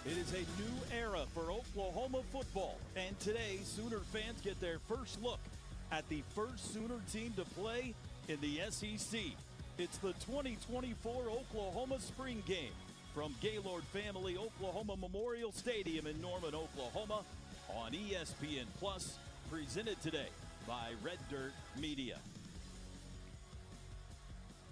It is a new era for Oklahoma football, and today Sooner fans get their first look at the first Sooner team to play in the SEC. It's the 2024 Oklahoma Spring Game from Gaylord Family Oklahoma Memorial Stadium in Norman, Oklahoma on ESPN Plus, presented today by Red Dirt Media.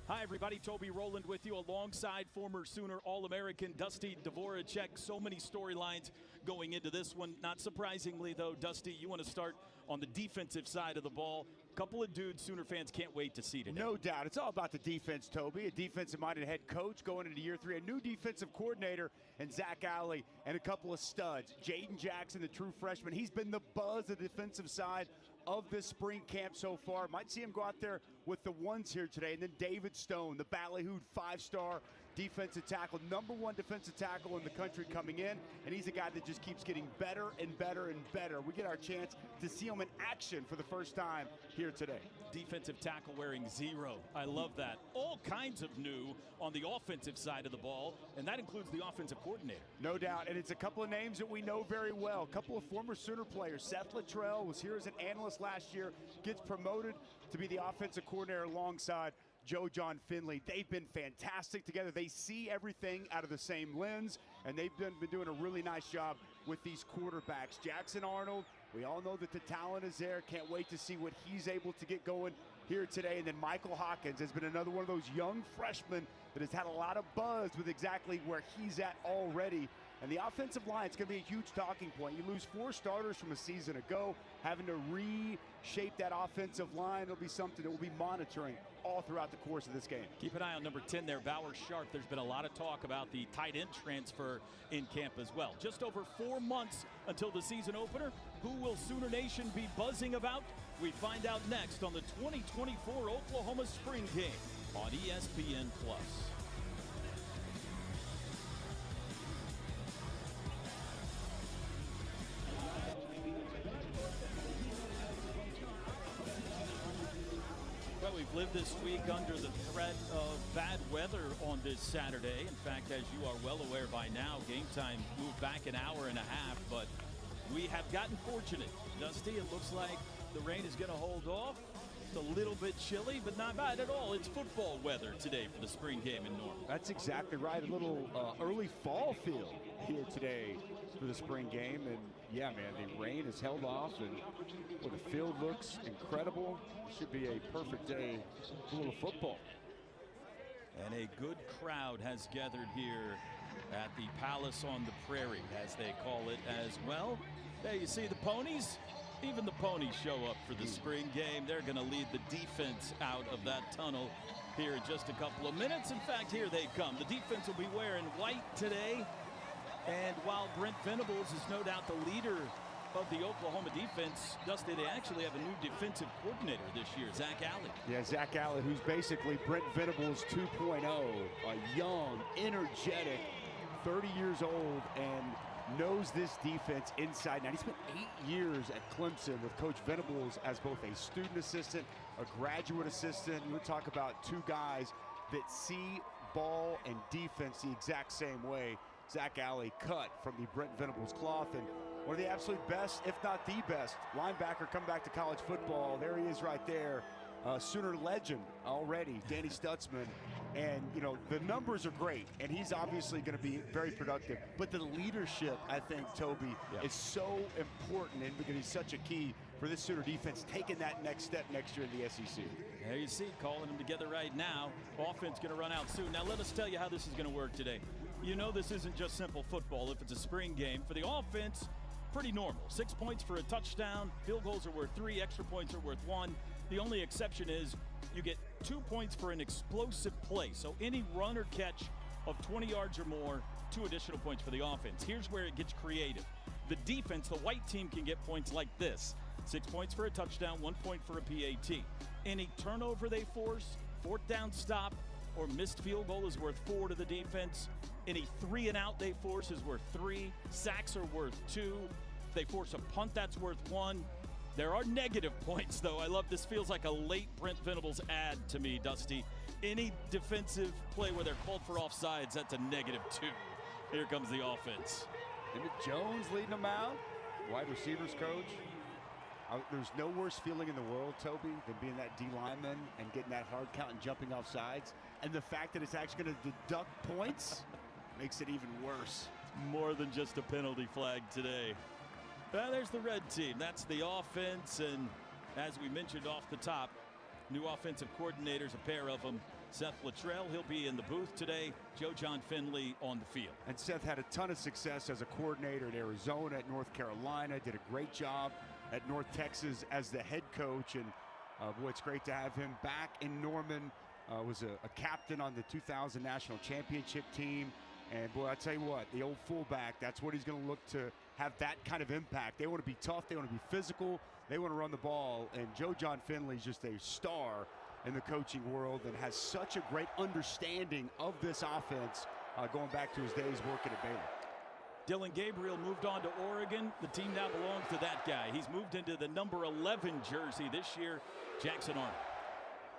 Hi, everybody. Toby Rowland with you alongside former Sooner All-American Dusty Dvoracek. So many storylines going into this one. Not surprisingly, though, Dusty, you want to start on the defensive side of the ball. A couple of dudes Sooner fans can't wait to see today. No doubt. It's all about the defense, Toby. A defensive-minded head coach going into year 3. A new defensive coordinator and Zach Alley and a couple of studs. Jaden Jackson, the true freshman. He's been the buzz of the defensive side of this spring camp so far. Might see him go out there with the ones here today. And then David Stone, the ballyhooed 5-star defensive tackle, #1 defensive tackle in the country coming in. And he's a guy that just keeps getting better and better and better. We get our chance to see him in action for the first time here today. Defensive tackle wearing 0. I love that. All kinds of new on the offensive side of the ball, and that includes the offensive coordinator. No doubt, and it's a couple of names that we know very well. A couple of former Sooner players. Seth Luttrell was here as an analyst last year, gets promoted to be the offensive coordinator alongside Joe John Finley. They've been fantastic together. They see everything out of the same lens, and they've been doing a really nice job with these quarterbacks. Jackson Arnold, we all know that the talent is there. Can't wait to see what he's able to get going here today. And then Michael Hawkins has been another one of those young freshmen that has had a lot of buzz with exactly where he's at already. And the offensive line, it's going to be a huge talking point. You lose 4 starters from a season ago, having to reshape that offensive line. It'll be something that we'll be monitoring all throughout the course of this game. Keep an eye on number 10 there, Bauer Sharp. There's been a lot of talk about the tight end transfer in camp as well. Just over 4 months until the season opener. Who will Sooner Nation be buzzing about? We find out next on the 2024 Oklahoma Spring Game on ESPN Plus. Well, we've lived this week under the threat of bad weather on this Saturday. In fact, as you are well aware by now, game time moved back an hour and a half, but we have gotten fortunate. Dusty, it looks like the rain is going to hold off. It's a little bit chilly, but not bad at all. It's football weather today for the spring game in Norman. That's exactly right. A little early fall feel here today for the spring game. And yeah, man, the rain has held off, and well, the field looks incredible. It should be a perfect day for a little football. And a good crowd has gathered here at the Palace on the Prairie, as they call it as well. There you see the ponies. Even the ponies show up for the spring game. They're going to lead the defense out of that tunnel here in just a couple of minutes. In fact, here they come. The defense will be wearing white today. And while Brent Venables is no doubt the leader of the Oklahoma defense, Dusty, they actually have a new defensive coordinator this year, Zach Alley. Yeah, Zach Alley, who's basically Brent Venables 2.0, a young, energetic, 30 years old, and knows this defense inside. Now, he spent 8 years at Clemson with Coach Venables as both a student assistant, a graduate assistant. You would talk about 2 guys that see ball and defense the exact same way. Zach Alley cut from the Brent Venables cloth, and one of the absolute best, if not the best, linebacker come back to college football. There he is right there. Sooner legend already, Danny Stutzman. And, you know, the numbers are great, and he's obviously going to be very productive. But the leadership, I think, Toby, is so important, and because he's such a key for this Sooner defense, taking that next step next year in the SEC. There you see, calling them together right now. Offense going to run out soon. Now let us tell you how this is going to work today. You know this isn't just simple football if it's a spring game. For the offense, pretty normal. 6 points for a touchdown. Field goals are worth 3. Extra points are worth 1. The only exception is you get 2 points for an explosive play. So any run or catch of 20 yards or more, 2 additional points for the offense. Here's where it gets creative. The defense, the white team, can get points like this. 6 points for a touchdown, 1 point for a PAT. Any turnover they force, 4th down stop, or missed field goal is worth 4 to the defense. Any 3 and out they force is worth 3. Sacks are worth 2. If they force a punt, that's worth 1. There are negative points, though. I love this. Feels like a late Brent Venables ad to me, Dusty. Any defensive play where they're called for offsides, that's a -2. Here comes the offense. Emmett Jones leading them out. Wide receivers coach. There's no worse feeling in the world, Toby, than being that D lineman and getting that hard count and jumping off sides. And the fact that it's actually going to deduct points makes it even worse. It's more than just a penalty flag today. There's the red team. That's the offense. And as we mentioned off the top, new offensive coordinators, a pair of them. Seth Luttrell, he'll be in the booth today. Joe John Finley on the field. And Seth had a ton of success as a coordinator at Arizona, at North Carolina, did a great job at North Texas as the head coach. And boy, it's great to have him back in Norman. Was a captain on the 2000 National Championship team. And boy, I tell you what, the old fullback, that's what he's going to look to have that kind of impact. They want to be tough. They want to be physical. They want to run the ball. And Joe John Finley is just a star in the coaching world and has such a great understanding of this offense going back to his days working at Baylor. Dylan Gabriel moved on to Oregon. The team now belongs to that guy. He's moved into the number 11 jersey this year, Jackson Arnold.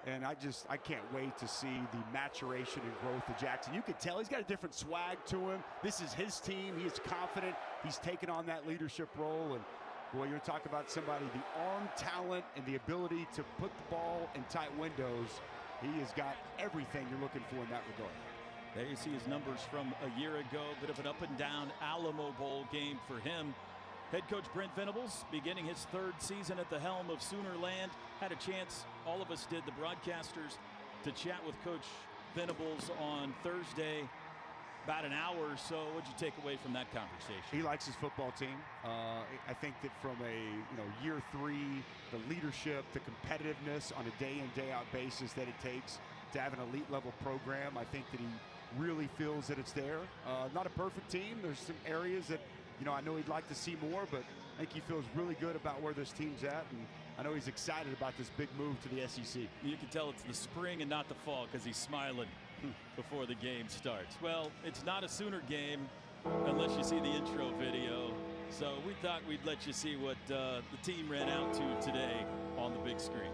And I can't wait to see the maturation and growth of Jackson. You can tell he's got a different swag to him. This is his team. He is confident. He's taken on that leadership role. And boy, you're talking about somebody, the arm talent and the ability to put the ball in tight windows. He has got everything you're looking for in that regard. There you see his numbers from a year ago. Bit of an up and down Alamo Bowl game for him. Head coach Brent Venables beginning his third season at the helm of Soonerland. Had a chance, all of us did, the broadcasters, to chat with Coach Venables on Thursday. About an hour or so. What'd you take away from that conversation? He likes his football team. I think that from a year three, the leadership, the competitiveness on a day in, day out basis that it takes to have an elite level program, I think that he really feels that it's there. Not a perfect team. There's some areas that I know he'd like to see more, but I think he feels really good about where this team's at, and I know he's excited about this big move to the SEC. You can tell it's the spring and not the fall because he's smiling before the game starts. Well, it's not a Sooner game unless you see the intro video, so we thought we'd let you see what the team ran out to today on the big screen.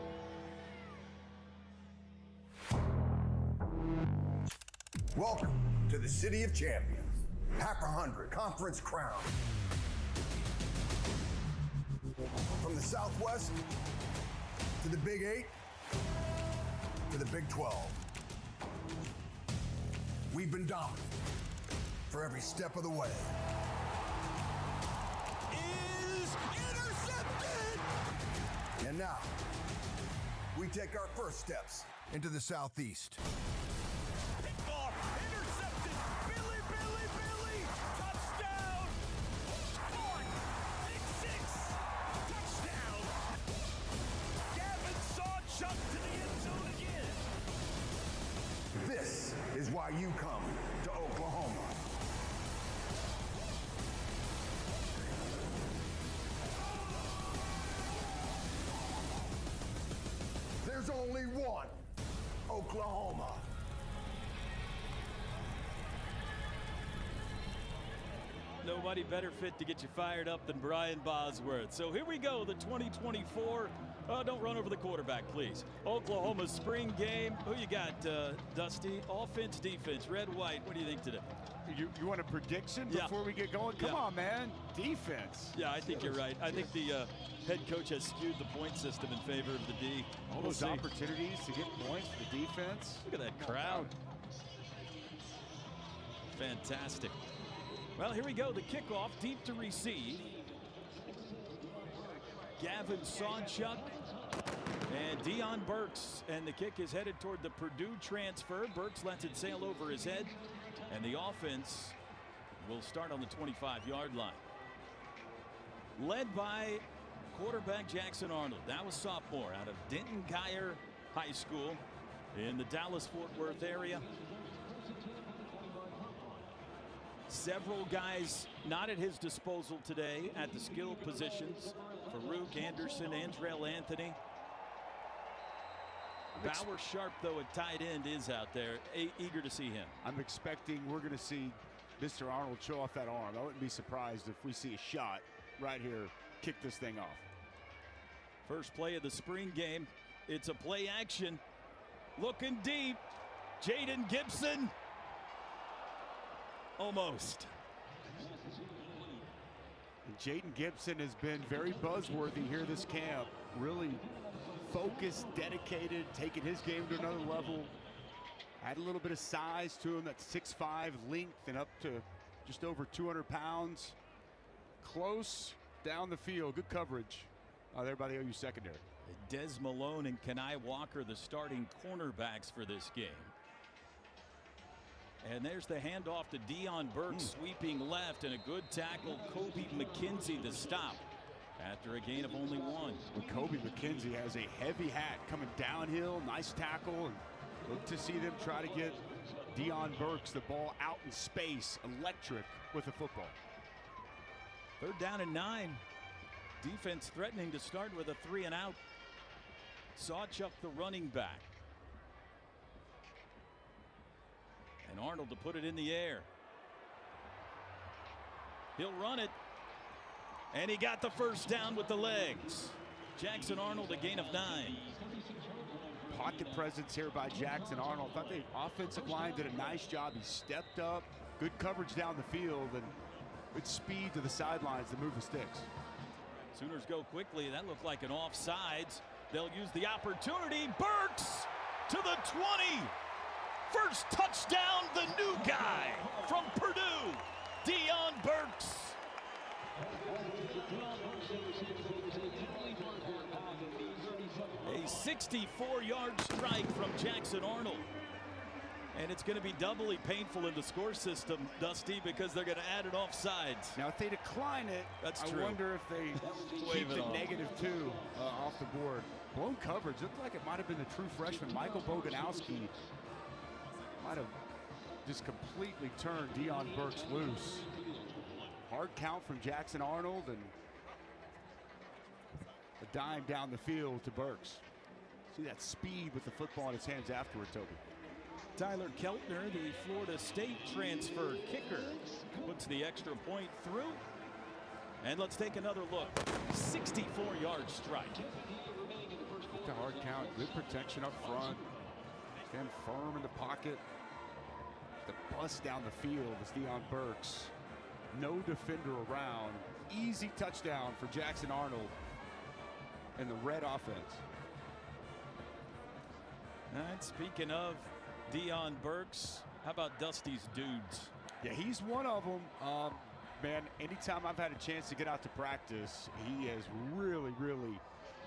Welcome to the City of Champions. Pack 100 Conference Crown. From the Southwest to the Big 8 to the Big 12. We've been dominant for every step of the way. Is intercepted! And now, we take our first steps into the Southeast. Intercepted! Billy! Touchdown! Ford! Big 6! Touchdown! Gavin Sawchuk to the end zone again! This is why you come to Oklahoma. There's only one Oklahoma. Nobody better fit to get you fired up than Brian Bosworth. So here we go, the 2024. Don't run over the quarterback, please. Oklahoma's spring game. Who you got, Dusty? Offense, defense, red, white. What do you think today? You want a prediction before we get going? Come on, man. Defense. Yeah, I think you're right. I think the head coach has skewed the point system in favor of the D. All those opportunities to get points for the defense. Look at that crowd. Fantastic. Well, here we go. The kickoff, deep to receive. Gavin Sawchuk and Deion Burks. And the kick is headed toward the Purdue transfer. Burks lets it sail over his head. And the offense will start on the 25-yard line. Led by quarterback Jackson Arnold. That was sophomore out of Denton Guyer High School in the Dallas-Fort Worth area. Several guys not at his disposal today at the skill positions. Farouk Anderson, Andrell Anthony. Bauer Sharp, though, at tight end is out there. Eager to see him. I'm expecting we're going to see Mr. Arnold show off that arm. I wouldn't be surprised if we see a shot right here, kick this thing off. First play of the spring game. It's a play action. Looking deep. Jaden Gibson. Almost. And Jaden Gibson has been very buzzworthy here this camp. Really focused, dedicated, taking his game to another level. Had a little bit of size to him, that 6'5" length and up to just over 200 pounds. Close down the field, good coverage there by the OU secondary. Des Malone and Kenai Walker, the starting cornerbacks for this game. And there's the handoff to Deion Burks, sweeping left, and a good tackle, Kobe McKenzie, the stop after a gain of only 1. Well, Kobe McKenzie has a heavy hat coming downhill, nice tackle, and look to see them try to get Deion Burks the ball out in space, electric with the football. 3rd down and 9. Defense threatening to start with a 3 and out. Sawchuk, the running back. And Arnold to put it in the air. He'll run it. And he got the first down with the legs. Jackson Arnold, a gain of 9. Pocket presence here by Jackson Arnold. Thought the offensive line did a nice job. He stepped up, good coverage down the field, and good speed to the sidelines to move the sticks. Sooners go quickly. That looked like an offsides. They'll use the opportunity. Burks to the 20. First touchdown, the new guy from Purdue, Deion Burks. A 64-yard strike from Jackson Arnold. And it's going to be doubly painful in the score system, Dusty, because they're going to add it offsides. Now, if they decline it, That's I true. wonder if they keep the -2 off the board. Blown coverage. Looked like it might have been the true freshman, Michael Boganowski. Might have just completely turned Deion Burks loose. Hard count from Jackson Arnold, and a dime down the field to Burks. See that speed with the football in his hands afterward, Toby. Tyler Keltner, the Florida State transfer kicker, puts the extra point through. And let's take another look. 64-yard strike. Get the hard count, good protection up front. Stand firm in the pocket. The bust down the field is Deion Burks. No defender around. Easy touchdown for Jackson Arnold and the red offense. And speaking of Deion Burks, how about Dusty's dudes? Yeah, he's one of them. Man, anytime I've had a chance to get out to practice, he has really, really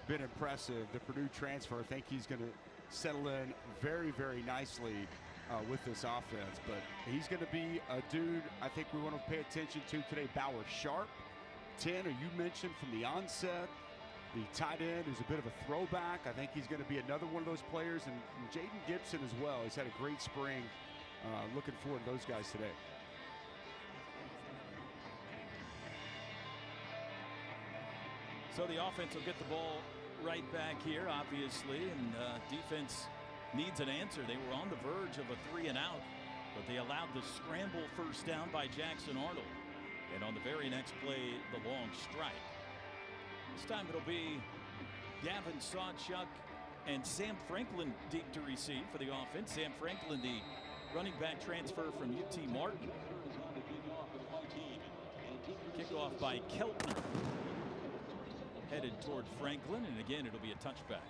been impressive. The Purdue transfer, I think he's going to settle in very, very nicely with this offense. But he's going to be a dude I think we want to pay attention to today. Bauer Sharp, 10, you mentioned from the onset. The tight end who's a bit of a throwback. I think he's going to be another one of those players. And Jaden Gibson as well. He's had a great spring. Looking forward to those guys today. So the offense will get the ball right back here, obviously, and defense needs an answer. They were on the verge of a 3 and out, but they allowed the scramble first down by Jackson Arnold. And on the very next play, the long strike. This time it'll be Gavin Sawchuk and Sam Franklin deep to receive for the offense. Sam Franklin, the running back transfer from UT Martin. Kickoff by Keltner. Headed toward Franklin, and again, it'll be a touchback.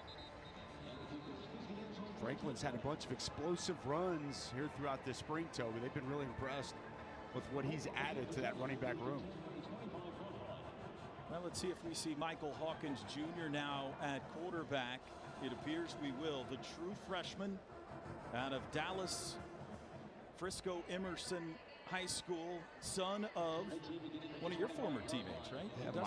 Franklin's had a bunch of explosive runs here throughout this spring, Toby. They've been really impressed with what he's added to that running back room. Well, let's see if we see Michael Hawkins Jr. now at quarterback. It appears we will. The true freshman out of Dallas, Frisco Emerson High School, son of one of your former teammates, right? Yeah,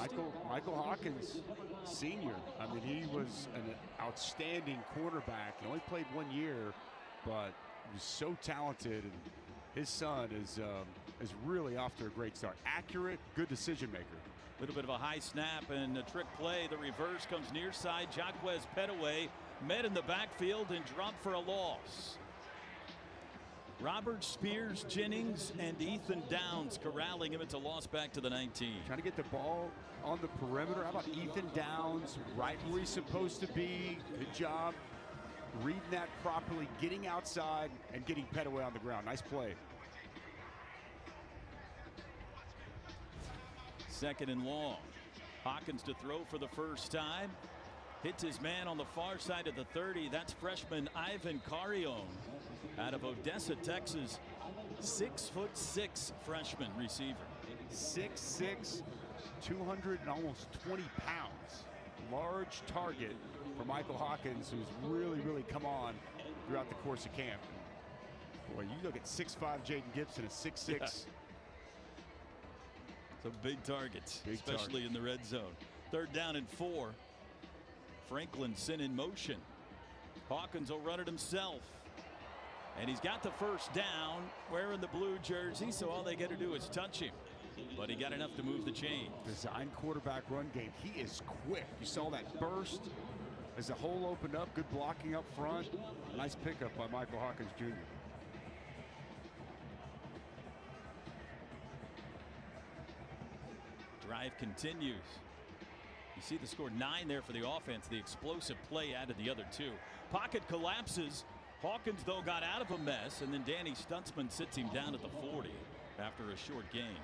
Michael Hawkins, senior. I mean, he was an outstanding quarterback. He only played 1 year, but he was so talented. And his son is really off to a great start. Accurate, good decision maker. A little bit of a high snap and a trick play. The reverse comes near side. Jaquez Petaway met in the backfield and dropped for a loss. Robert Spears, Jennings, and Ethan Downs corralling him. It's a loss back to the 19. Trying to get the ball on the perimeter. How about Ethan Downs right where he's supposed to be? Good job reading that properly, getting outside and getting Petaway on the ground. Nice play. 2nd and long. Hawkins to throw for the first time. Hits his man on the far side of the 30. That's freshman Ivan Carrion out of Odessa, Texas. 6'6" freshman receiver. 6'6", 200 and almost 20 pounds. Large target for Michael Hawkins, who's really come on throughout the course of camp. Boy, you look at 6'5" Jaden Gibson, a 6'6". Yeah. So big targets, especially in the red zone. 3rd down and 4. Franklinson in motion. Hawkins will run it himself. And he's got the first down, wearing the blue jersey, so all they got to do is touch him. But he got enough to move the chain. Design quarterback run game. He is quick. You saw that burst as the hole opened up. Good blocking up front. Nice pickup by Michael Hawkins Jr. Drive continues. You see the score 9 there for the offense. The explosive play added the other 2. Pocket collapses. Hawkins, though, got out of a mess, and then Danny Stutzman sits him down at the 40 after a short gain.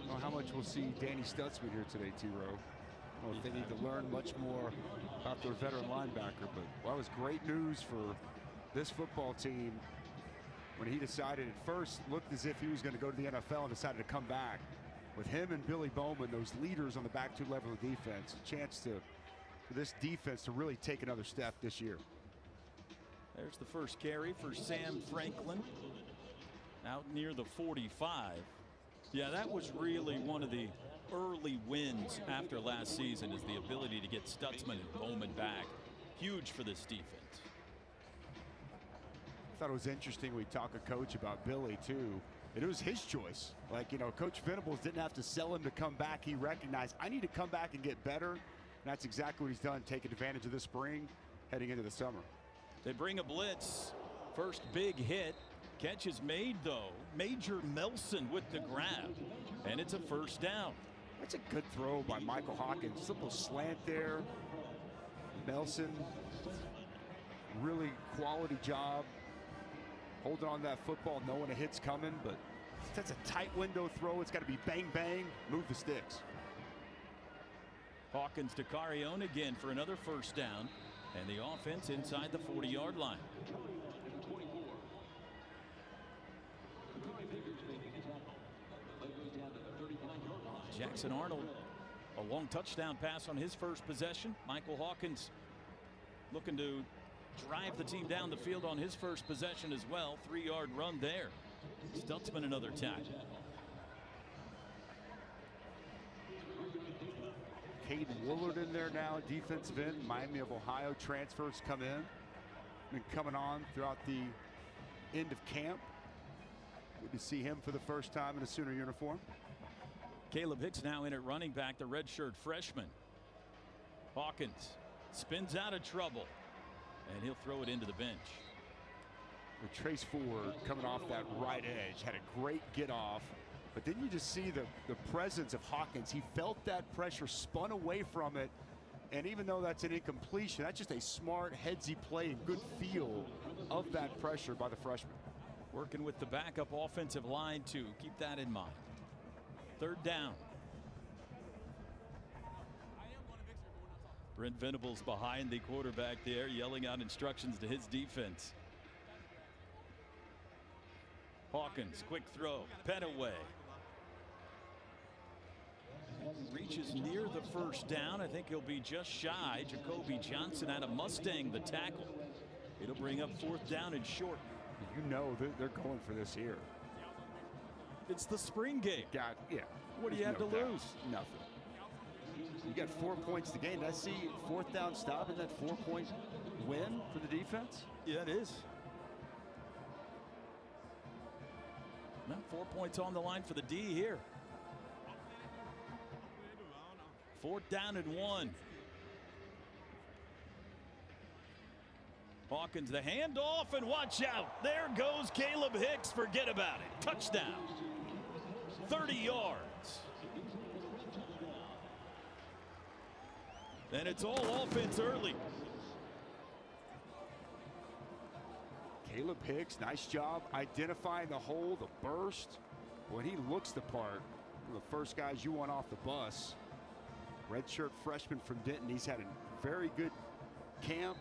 Well, how much we'll see Danny Stutzman here today, T-Row. I don't know if they need to learn much more about their veteran linebacker, but well, that was great news for this football team when he decided at first, looked as if he was going to go to the NFL and decided to come back. With him and Billy Bowman, those leaders on the back 2 level of defense, a chance for this defense to really take another step this year. There's the first carry for Sam Franklin out near the 45. Yeah, that was really one of the early wins after last season, is the ability to get Stutzman and Bowman back. Huge for this defense. I thought it was interesting we talked to Coach about Billy too. And it was his choice. Like, you know, Coach Venables didn't have to sell him to come back. He recognized, I need to come back and get better. And that's exactly what he's done, taking advantage of this spring, heading into the summer. They bring a blitz. First big hit. Catch is made, though. Major Melson with the grab. And it's a first down. That's a good throw by Michael Hawkins. Simple slant there. Melson, really quality job. Holding on to that football, knowing a hit's coming, but that's a tight window throw. It's got to be bang, bang, move the sticks. Hawkins to Carrion again for another first down, and the offense inside the 40-yard line. Jackson Arnold, a long touchdown pass on his first possession. Michael Hawkins looking to drive the team down the field on his first possession as well. 3-yard run there. Stutzman another tackle. Caden Woolard in there now, defensive end. Miami of Ohio transfers come in. Been coming on throughout the end of camp. Good to see him for the first time in a Sooner uniform. Caleb Hicks now in at running back, the redshirt freshman. Hawkins spins out of trouble, and he'll throw it into the bench. Trace Ford coming off that right edge, had a great get off, but then you just see the presence of Hawkins. He felt that pressure, spun away from it, and even though that's an incompletion, that's just a smart headsy play and good feel of that pressure by the freshman. Working with the backup offensive line too. Keep that in mind. 3rd down. Brent Venables behind the quarterback there, yelling out instructions to his defense. Hawkins, quick throw, Petaway. Reaches near the first down. I think he'll be just shy. Jacoby Johnson out of Mustang, the tackle. It'll bring up 4th down and short. You know they're going for this here. It's the spring game. Yeah. What do you have to lose? Nothing. You got 4 points to gain. I see 4th down stop. Isn't that 4-point win for the defense? Yeah, it is. Now 4 points on the line for the D here. 4th down and 1. Hawkins the handoff, and watch out. There goes Caleb Hicks. Forget about it. Touchdown. 30 yards. And it's all offense early. Caleb Hicks, nice job identifying the hole, the burst. When he looks the part, one of the first guys you want off the bus. Redshirt freshman from Denton. He's had a very good camp.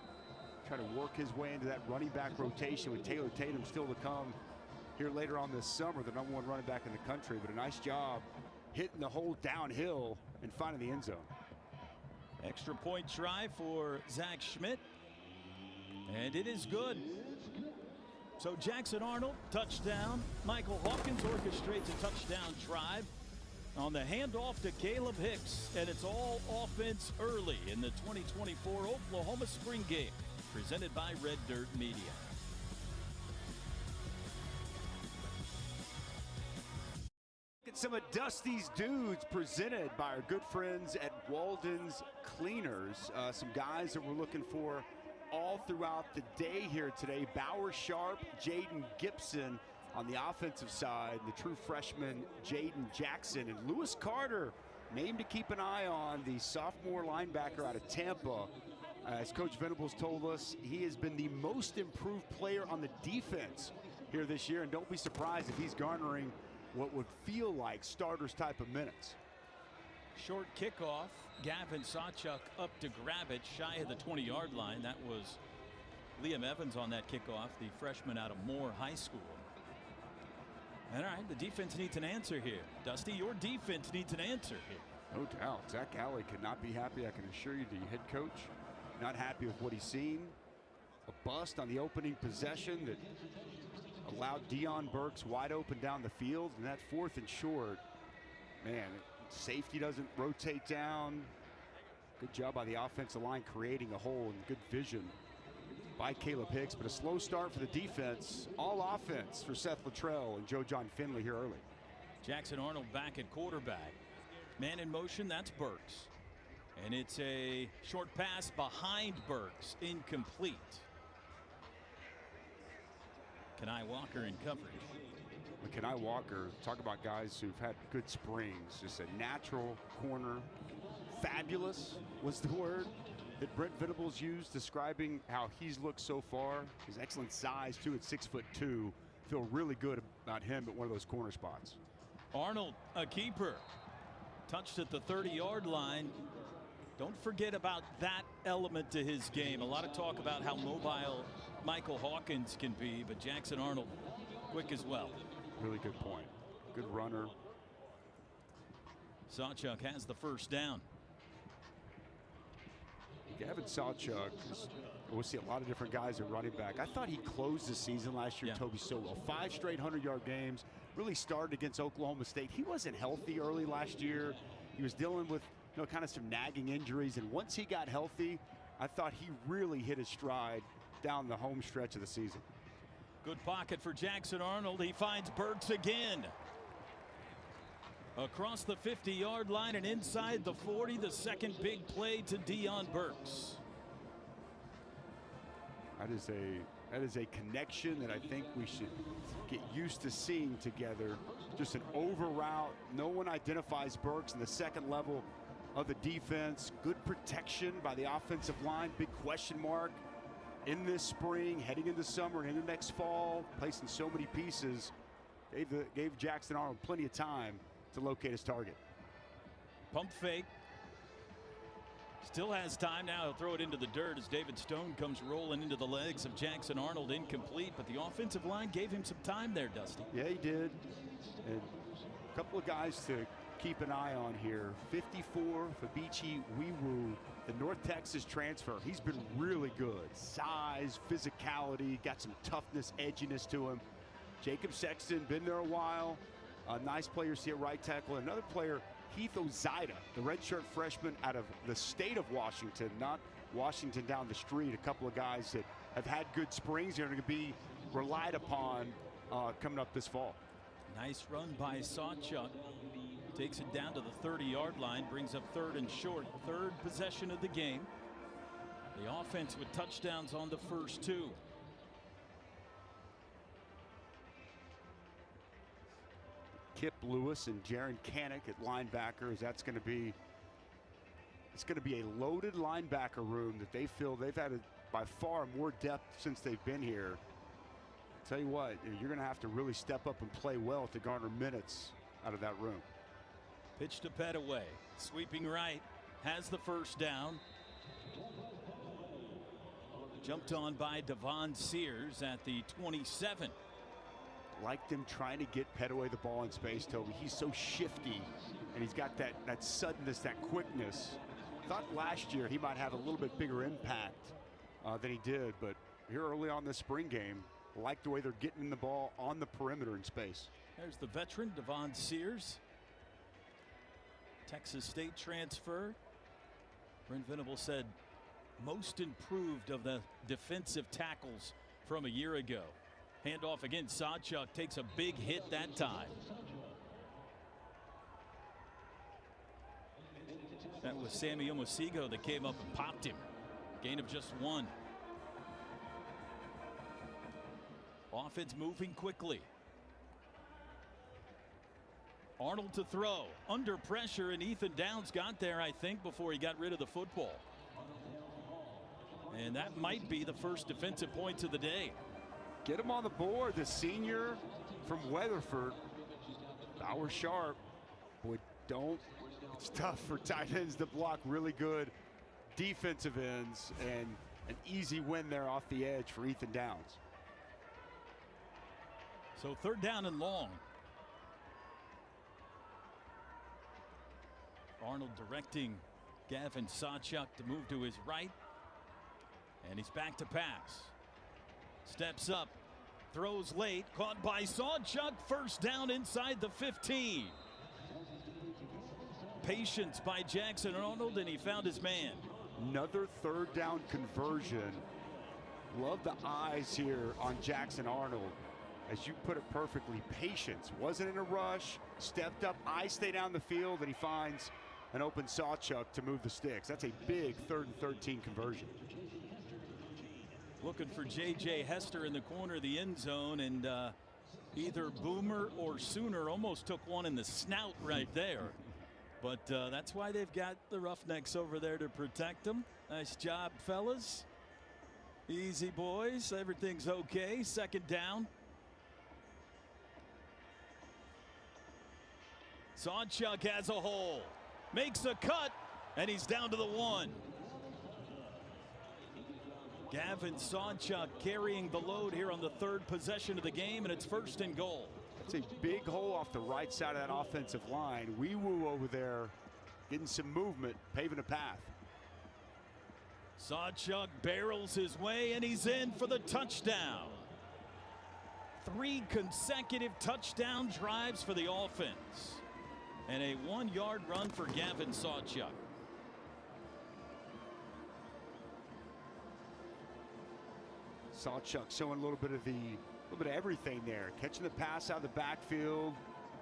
Trying to work his way into that running back rotation with Taylor Tatum still to come here later on this summer, the #1 running back in the country. But a nice job hitting the hole downhill and finding the end zone. Extra point try for Zach Schmidt. And it is good. So Jackson Arnold, touchdown. Michael Hawkins orchestrates a touchdown drive on the handoff to Caleb Hicks. And it's all offense early in the 2024 Oklahoma spring game, presented by Red Dirt Media. Get some of Dusty's Dudes presented by our good friends at Walden's Cleaners. Some guys that we're looking for all throughout the day here today. Bauer Sharp, Jaden Gibson on the offensive side, the true freshman Jaden Jackson, and Lewis Carter, named to keep an eye on, the sophomore linebacker out of Tampa. As Coach Venables told us, he has been the most improved player on the defense here this year, and don't be surprised if he's garnering what would feel like starters type of minutes. Short kickoff. Gavin Sawchuk up to grab it shy of the 20-yard line. That was Liam Evans on that kickoff, the freshman out of Moore High School. And all right, the defense needs an answer here. Dusty, your defense needs an answer here. No doubt. Zach Alley could not be happy, I can assure you, the head coach. Not happy with what he's seen. A bust on the opening possession that allowed Deion Burks wide open down the field, and that 4th and short, man, safety doesn't rotate down. Good job by the offensive line creating a hole, and good vision by Caleb Hicks, but a slow start for the defense. All offense for Seth Luttrell and Joe John Finley here early. Jackson Arnold back at quarterback. Man in motion, that's Burks. And it's a short pass behind Burks, incomplete. Kenai Walker in coverage. Kenai Walker, talk about guys who've had good springs. Just a natural corner. Fabulous was the word that Brent Venables used describing how he's looked so far. His excellent size, too, at 6'2". Feel really good about him at one of those corner spots. Arnold, a keeper. Touched at the 30-yard line. Don't forget about that element to his game. A lot of talk about how mobile Michael Hawkins can be, but Jackson Arnold quick as well. Really good point. Good runner. Sawchuk has the first down. Gavin Sawchuk, we'll see a lot of different guys at running back. I thought he closed the season last year, Toby, so well. 5 straight 100-yard games. Really started against Oklahoma State. He wasn't healthy early last year. He was dealing with, kind of some nagging injuries. And once he got healthy, I thought he really hit his stride down the home stretch of the season. Good pocket for Jackson Arnold. He finds Burks again. Across the 50-yard line and inside the 40, the second big play to Deion Burks. That is a connection that I think we should get used to seeing together. Just an over route. No one identifies Burks in the second level of the defense. Good protection by the offensive line. Big question mark in this spring, heading into summer and into next fall. Placing so many pieces. Gave Jackson Arnold plenty of time to locate his target. Pump fake. Still has time. Now he'll throw it into the dirt as David Stone comes rolling into the legs of Jackson Arnold. Incomplete, but the offensive line gave him some time there, Dusty. Yeah, he did. And a couple of guys to keep an eye on here. 54, Fabichi Wiwu, the North Texas transfer. He's been really good. Size, physicality, got some toughness, edginess to him. Jacob Sexton, been there a while. Nice players here at right tackle. Another player, Heath Ozida, the redshirt freshman out of the state of Washington, not Washington down the street. A couple of guys that have had good springs. They're going to be relied upon coming up this fall. Nice run by Sawchuk. Takes it down to the 30-yard line, brings up 3rd and short. 3rd possession of the game. The offense with touchdowns on the first 2. Kip Lewis and Jaron Canick at linebackers. It's going to be a loaded linebacker room that they feel they've had by far more depth since they've been here. Tell you what, you're going to have to really step up and play well to garner minutes out of that room. Pitch to Petaway. Sweeping right. Has the first down. Jumped on by Devon Sears at the 27. Like them trying to get Petaway the ball in space, Toby. He's so shifty, and he's got that suddenness, that quickness. Thought last year he might have a little bit bigger impact than he did, but here early on this spring game, like the way they're getting the ball on the perimeter in space. There's the veteran, Devon Sears. Texas State transfer. Brent Venables said most improved of the defensive tackles from a year ago. Handoff again. Sawchuk takes a big hit that time. That was Sammy Omosigo that came up and popped him. Gain of just 1. Offense moving quickly. Arnold to throw. Under pressure, and Ethan Downs got there, I think, before he got rid of the football. And that might be the first defensive points of the day. Get him on the board. The senior from Weatherford, Bauer Sharp. Boy, it's tough for tight ends to block really good defensive ends, and an easy win there off the edge for Ethan Downs. So 3rd down and long. Arnold directing Gavin Sawchuk to move to his right. And he's back to pass. Steps up. Throws late. Caught by Sawchuk. First down inside the 15. Patience by Jackson Arnold, and he found his man. Another 3rd down conversion. Love the eyes here on Jackson Arnold. As you put it perfectly, patience. Wasn't in a rush. Stepped up. Eyes stay down the field, and he finds an open Sawchuk to move the sticks. That's a big 3rd and 13 conversion. Looking for J.J. Hester in the corner of the end zone, and either Boomer or Sooner almost took one in the snout right there. But that's why they've got the Roughnecks over there to protect them. Nice job, fellas. Easy, boys. Everything's okay. 2nd down. Sawchuk has a hole. Makes a cut, and he's down to the 1. Gavin Sawchuk carrying the load here on the 3rd possession of the game, and it's 1st and goal. It's a big hole off the right side of that offensive line. Wee Woo over there getting some movement, paving a path. Sawchuk barrels his way, and he's in for the touchdown. 3 consecutive touchdown drives for the offense. And a 1-yard run for Gavin Sawchuk. Sawchuk showing a little bit of everything there. Catching the pass out of the backfield.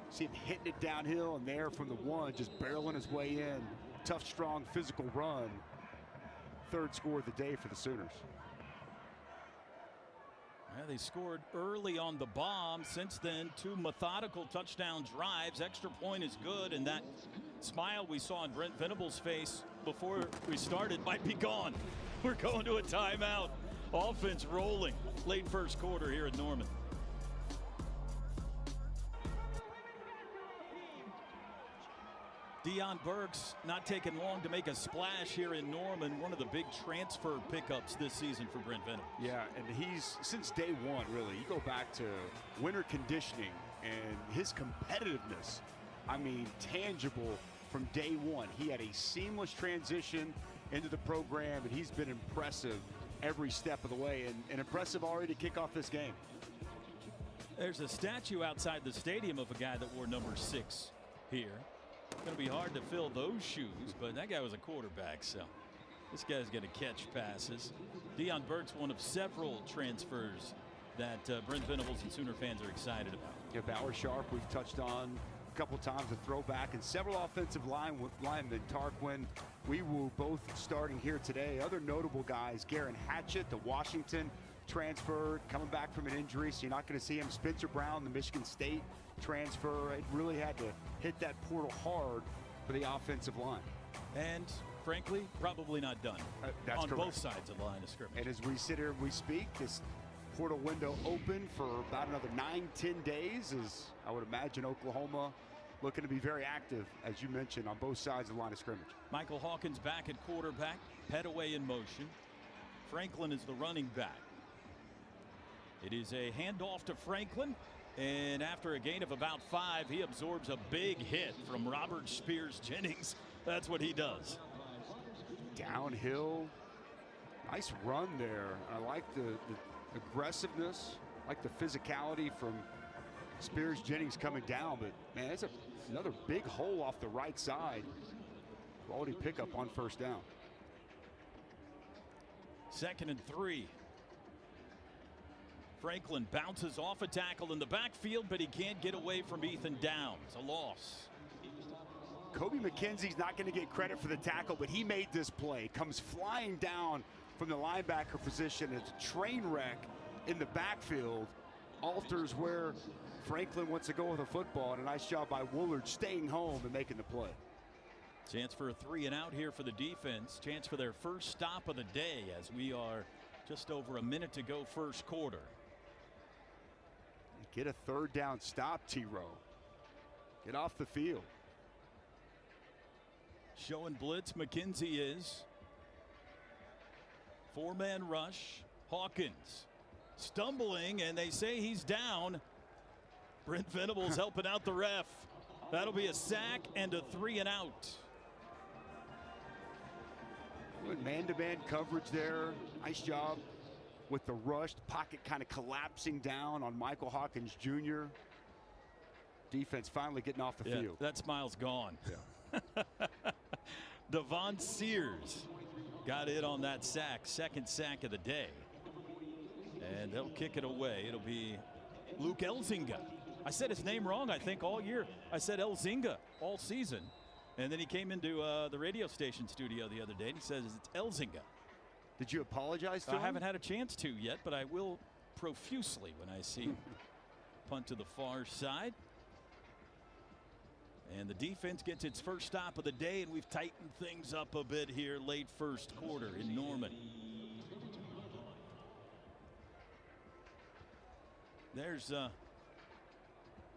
See him hitting it downhill, and there from the 1, just barreling his way in. Tough, strong, physical run. 3rd score of the day for the Sooners. Yeah, they scored early on the bomb. Since then, 2 methodical touchdown drives. Extra point is good, and that smile we saw on Brent Venables' face before we started might be gone. We're going to a timeout. Offense rolling. Late 1st quarter here at Norman. Deion Burks not taking long to make a splash here in Norman. One of the big transfer pickups this season for Brent Venables. Yeah, and he's, since day 1, really, you go back to winter conditioning and his competitiveness, I mean, tangible from day 1. He had a seamless transition into the program, and he's been impressive every step of the way, and impressive already to kick off this game. There's a statue outside the stadium of a guy that wore number 6 here. Going to be hard to fill those shoes, but that guy was a quarterback, so this guy's going to catch passes. Deion Burks, one of several transfers that Brent Venables and Sooner fans are excited about. Yeah, Bauer Sharp we've touched on a couple times, a throwback, and several offensive linemen, Tarquin, Wee Woo, both starting here today. Other notable guys, Garen Hatchett, the Washington transfer, coming back from an injury, so you're not going to see him. Spencer Brown, the Michigan State transfer. It really had to hit that portal hard for the offensive line. And frankly, probably not done that's on correct. Both sides of the line of scrimmage. And as we sit here and we speak, this portal window open for about another 9-10 days, as I would imagine Oklahoma looking to be very active, as you mentioned, on both sides of the line of scrimmage. Michael Hawkins back at quarterback. Petaway in motion. Franklin is the running back. It is a handoff to Franklin. And after a gain of about 5, he absorbs a big hit from Robert Spears Jennings. That's what he does. Downhill. Nice run there. I like the aggressiveness, like the physicality from Spears Jennings coming down. But, man, it's another big hole off the right side. Quality pickup on first down. 2nd and 3. Franklin bounces off a tackle in the backfield, but he can't get away from Ethan Downs. A loss. Kobe McKenzie's not going to get credit for the tackle, but he made this play. Comes flying down from the linebacker position. It's a train wreck in the backfield. Alters where Franklin wants to go with a football, and a nice job by Woolard staying home and making the play. Chance for a 3 and out here for the defense. Chance for their first stop of the day as we are just over a minute to go first quarter. Get a 3rd down stop, T-Row. Get off the field. Showing blitz, McKenzie is. 4-man rush. Hawkins stumbling, and they say he's down. Brent Venables helping out the ref. That'll be a sack and a 3 and out. Good man-to-man coverage there. Nice job with the rush. Pocket kind of collapsing down on Michael Hawkins Jr. Defense finally getting off the field. That smile's gone. Yeah. Devon Sears got it on that sack. 2nd sack of the day. And they'll kick it away. It'll be Luke Elzinga. I said his name wrong, I think, all year. I said Elzinga all season. And then he came into the radio station studio the other day and he says it's Elzinga. Did you apologize to him? I haven't had a chance to yet, but I will profusely when I see him. Punt to the far side. And the defense gets its first stop of the day, and we've tightened things up a bit here late first quarter in Norman. There's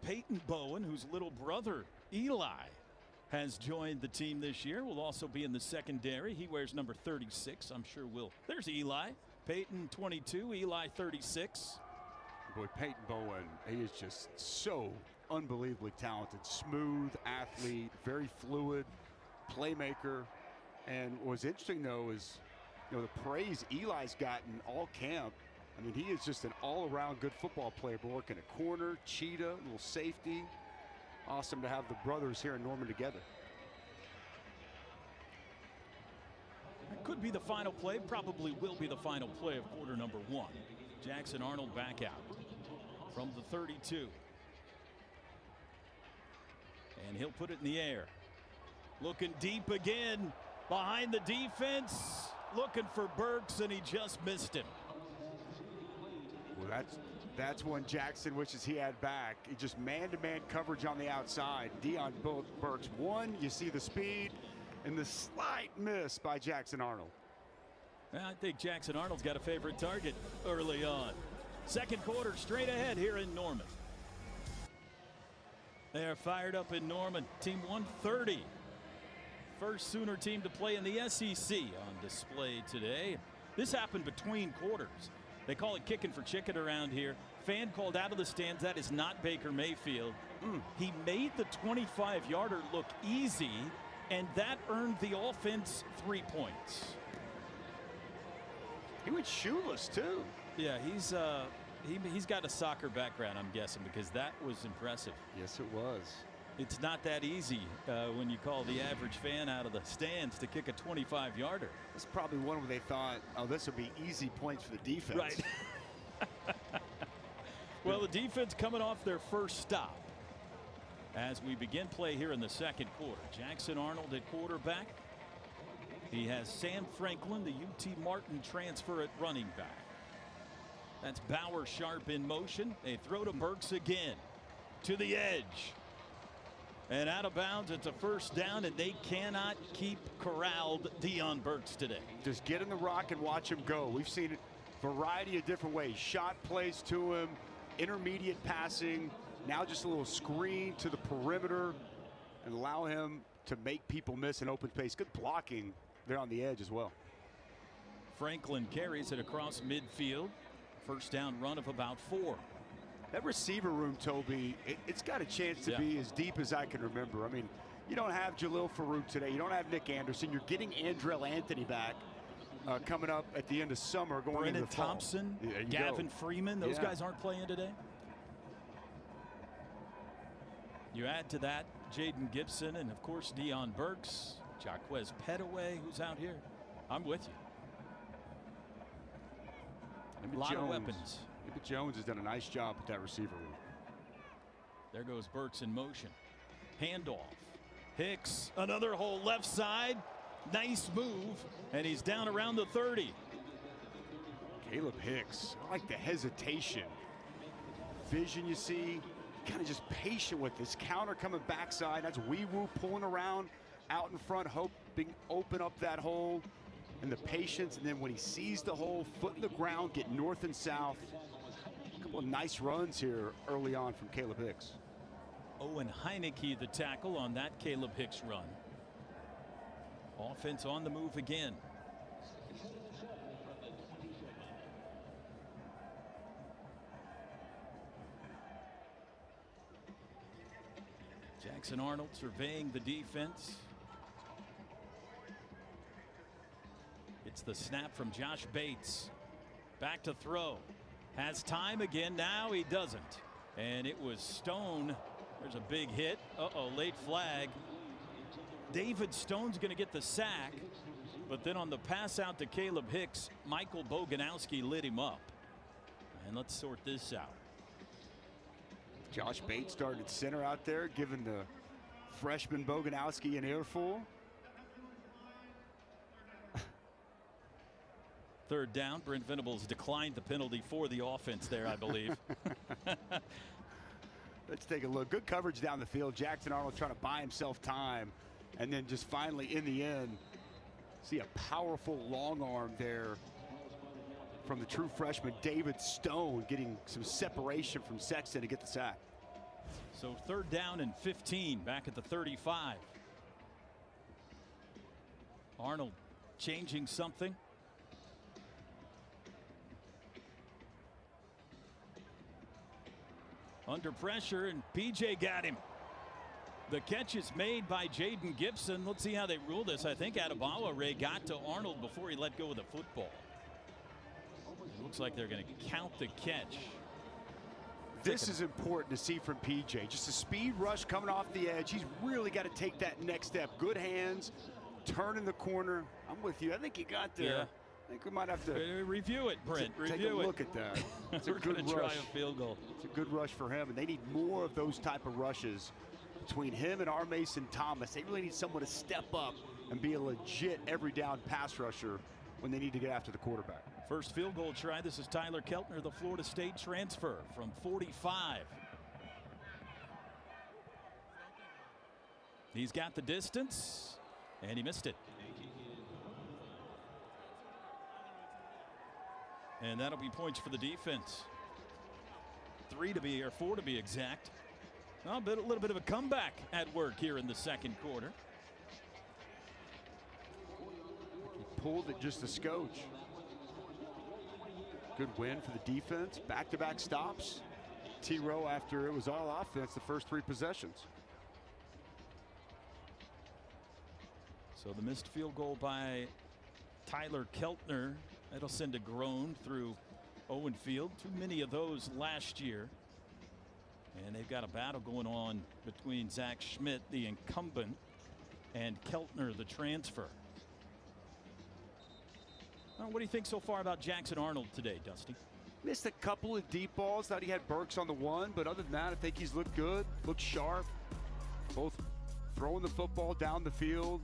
Peyton Bowen, whose little brother Eli has joined the team this year. Will also be in the secondary. He wears number 36. I'm sure we'll. There's Eli. Peyton 22, Eli 36. Boy, Peyton Bowen, he is just so unbelievably talented. Smooth athlete, very fluid, playmaker. And what's interesting, though, is the praise Eli's gotten all camp. I mean, he is just an all-around good football player, but working a corner, cheetah, little safety. Awesome to have the brothers here in Norman together. That could be the final play, probably will be the final play of quarter number 1. Jackson Arnold back out from the 32. And he'll put it in the air. Looking deep again behind the defense. Looking for Burks, and he just missed him. Well, that's one Jackson wishes he had back. He just man-to-man coverage on the outside. Deion Burks. One, you see the speed, and the slight miss by Jackson Arnold. Well, I think Jackson Arnold's got a favorite target early on. Second quarter straight ahead here in Norman. They are fired up in Norman. Team 130. First Sooner team to play in the SEC on display today. This happened between quarters. They call it kicking for chicken around here. Fan called out of the stands. That is not Baker Mayfield. He made the 25-yarder look easy, and that earned the offense 3 points. He went shoeless, too. Yeah, he's got a soccer background, I'm guessing, because that was impressive. Yes, it was. It's not that easy when you call the average fan out of the stands to kick a 25-yarder. It's probably one where they thought, oh, this would be easy points for the defense. Right. Well, the defense coming off their first stop as we begin play here in the second quarter. Jackson Arnold at quarterback. He has Sam Franklin, the UT Martin transfer, at running back. That's Bauer Sharp in motion. They throw to Burks again. To the edge. And out of bounds. It's a first down, and they cannot keep corralled Deion Burks today. Just get in the rock and watch him go. We've seen it a variety of different ways. Shot plays to him, intermediate passing, now just a little screen to the perimeter. and allow him to make people miss in open space. Good blocking there on the edge as well. Franklin carries it across midfield. First down run of about 4. That receiver room, Toby, it's got a chance to be as deep as I can remember. I mean, you don't have Jalil Farouk today. You don't have Nick Anderson. You're getting Andrell Anthony back coming up at the end of summer, going into the fall. Thompson, Gavin Freeman, those guys aren't playing today. You add to that Jaden Gibson and, of course, Deion Burks, Jaquez Petaway, who's out here. I'm with you. A lot of weapons. Emmett Jones has done a nice job with that receiver room. There goes Burks in motion. Handoff. Hicks, another hole left side. Nice move, and he's down around the 30. Caleb Hicks, I like the hesitation. Vision you see, kind of just patient with this counter coming backside. That's Wee-Woo pulling around out in front, hoping open up that hole. And the patience, and then when he sees the hole, foot in the ground, get north and south. A couple of nice runs here early on from Caleb Hicks. Owen Heineke the tackle on that Caleb Hicks run. Offense on the move again. Jackson Arnold surveying the defense. It's the snap from Josh Bates. Back to throw. Has time again. Now he doesn't. And it was Stone. There's a big hit. Uh-oh, late flag. David Stone's going to get the sack. But then on the pass out to Caleb Hicks, Michael Boganowski lit him up. And let's sort this out. Josh Bates started at center out there, giving the freshman Boganowski an earful. Third down. Brent Venables declined the penalty for the offense there, I believe. Let's take a look. Good coverage down the field. Jackson Arnold trying to buy himself time. And then just finally in the end, see a powerful long arm there from the true freshman David Stone, getting some separation from Sexton to get the sack. So third down and 15 back at the 35. Arnold changing something. Under pressure, and PJ got him. The catch is made by Jaden Gibson. Let's see how they rule this. I think Adebawa Ray got to Arnold before he let go of the football. It looks like they're going to count the catch. This is important to see from PJ. Just a speed rush coming off the edge. He's really got to take that next step. Good hands, turn in the corner. I'm with you. I think he got there. Yeah. I think we might have to review it, Brent. Take a look at that. It's a good rush. Try a field goal. It's a good rush for him, and they need more of those type of rushes between him and R. Mason Thomas. They really need someone to step up and be a legit every down pass rusher when they need to get after the quarterback. First field goal try. This is Tyler Keltner, the Florida State transfer from 45. He's got the distance, and he missed it. And that'll be points for the defense. 4 to be exact. A little bit of a comeback at work here in the second quarter. He pulled it just a scotch. Good win for the defense. Back-to-back stops. T-Row after it was all offense the first 3 possessions. So the missed field goal by Tyler Keltner, that'll send a groan through Owen Field. Too many of those last year. And they've got a battle going on between Zach Schmidt, the incumbent, and Keltner, the transfer. What do you think so far about Jackson Arnold today, Dusty? Missed a couple of deep balls. Thought he had Burks on the one, but other than that, I think he's looked good, looked sharp. Both throwing the football down the field.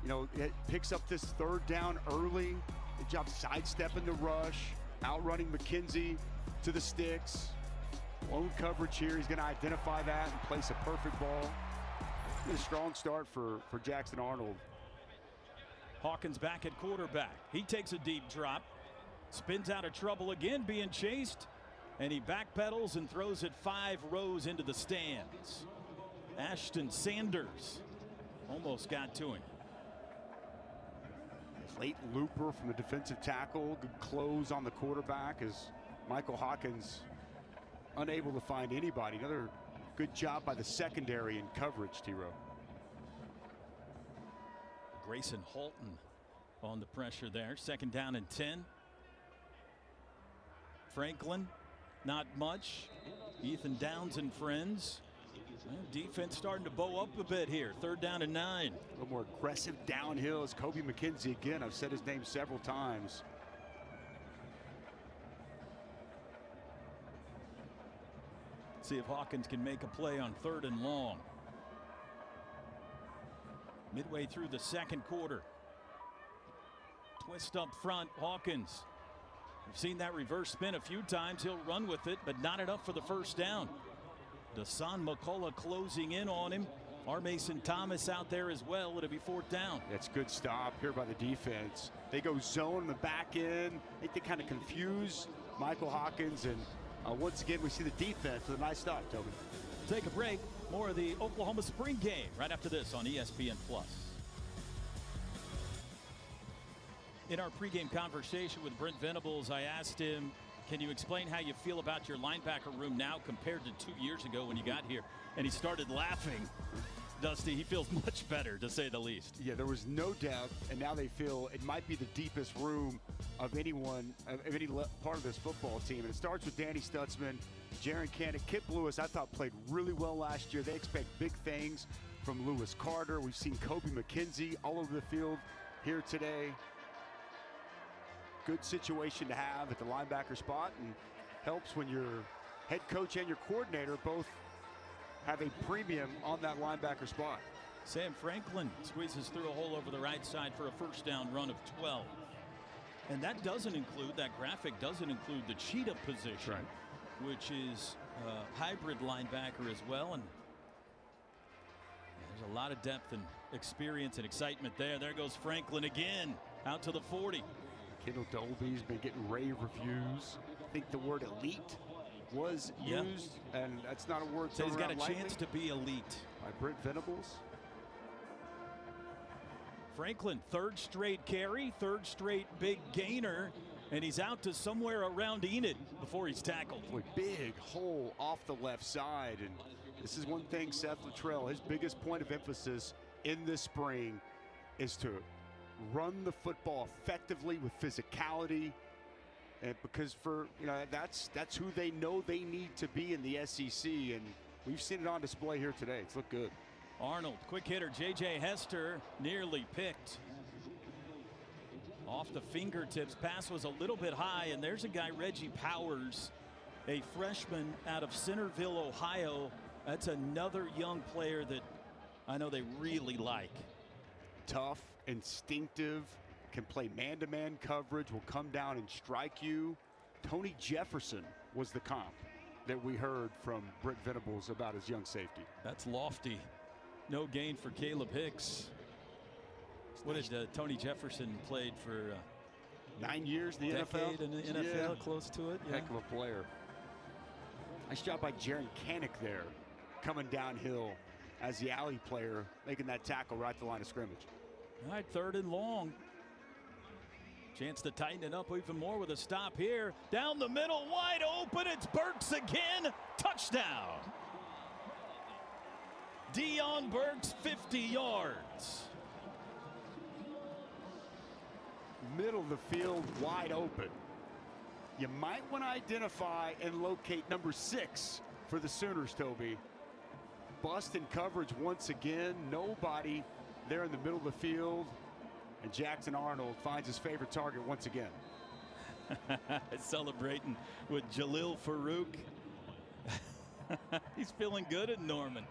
You know, it picks up this third down early. Good job sidestepping the rush, outrunning McKenzie to the sticks. Lone coverage here. He's going to identify that and place a perfect ball. A strong start for Jackson Arnold. Hawkins back at quarterback. He takes a deep drop, spins out of trouble again, being chased, and he backpedals and throws it 5 rows into the stands. Ashton Sanders almost got to him. Late looper from the defensive tackle. Good close on the quarterback as Michael Hawkins unable to find anybody. Another good job by the secondary in coverage, T-Row. Grayson Halton on the pressure there. 2nd down and 10. Franklin, not much. Ethan Downs and friends. Well, defense starting to bow up a bit here. 3rd down and 9. A little more aggressive downhill is Kobe McKenzie again. I've said his name several times. See if Hawkins can make a play on 3rd and long. Midway through the 2nd quarter. Twist up front, Hawkins. We've seen that reverse spin a few times. He'll run with it, but not enough for the 1st down. Dasan McCullough closing in on him. R. Mason Thomas out there as well. It'll be 4th down. That's good stop here by the defense. They go zone in the back end. I think they kind of confuse Michael Hawkins, and once again we see the defense with a nice stop, Toby. Take a break. More of the Oklahoma spring game right after this on ESPN+. In our pregame conversation with Brent Venables, I asked him, can you explain how you feel about your linebacker room now compared to 2 years ago when you got here? And he started laughing. Dusty, he feels much better, to say the least. Yeah, there was no doubt, and now they feel it might be the deepest room of anyone, of any part of this football team. And it starts with Danny Stutzman, Jaron Cannon, Kip Lewis. I thought played really well last year. They expect big things from Lewis Carter. We've seen Kobe McKenzie all over the field here today. Good situation to have at the linebacker spot, and helps when your head coach and your coordinator both have a premium on that linebacker spot. Sam Franklin squeezes through a hole over the right side for a 1st down run of 12. And that doesn't include, that graphic doesn't include the cheetah position, right, which is a hybrid linebacker as well. And there's a lot of depth and experience and excitement there. There goes Franklin again, out to the 40. Kendall Dolby's been getting rave reviews. I think the word elite was used, and that's not a word. So he's got a chance to be elite. By Brent Venables. Franklin, 3rd straight carry, 3rd straight big gainer, and he's out to somewhere around Enid before he's tackled. Boy, big hole off the left side, and this is one thing Seth Luttrell, his biggest point of emphasis in this spring is to run the football effectively with physicality, and because that's who they know they need to be in the SEC, and we've seen it on display here today. It's looked good. Arnold, quick hitter, J.J. Hester, nearly picked. Off the fingertips, pass was a little bit high, and there's a guy, Reggie Powers, a freshman out of Centerville, Ohio. That's another young player that I know they really like. Tough, instinctive, can play man-to-man coverage, will come down and strike you. Tony Jefferson was the comp that we heard from Brent Venables about his young safety. That's lofty. No gain for Caleb Hicks. What did Tony Jefferson played for 9 years in the NFL? In the NFL, close to it. Heck of a player. Nice job by Jaron Cannick there, coming downhill as the alley player, making that tackle right at the line of scrimmage. All right, 3rd and long. Chance to tighten it up even more with a stop here. Down the middle, wide open. It's Burks again. Touchdown. Deion Burks, 50 yards. Middle of the field, wide open. You might want to identify and locate number 6 for the Sooners, Toby. Busting coverage once again. Nobody there in the middle of the field. And Jackson Arnold finds his favorite target once again. Celebrating with Jalil Farouk. He's feeling good at Norman.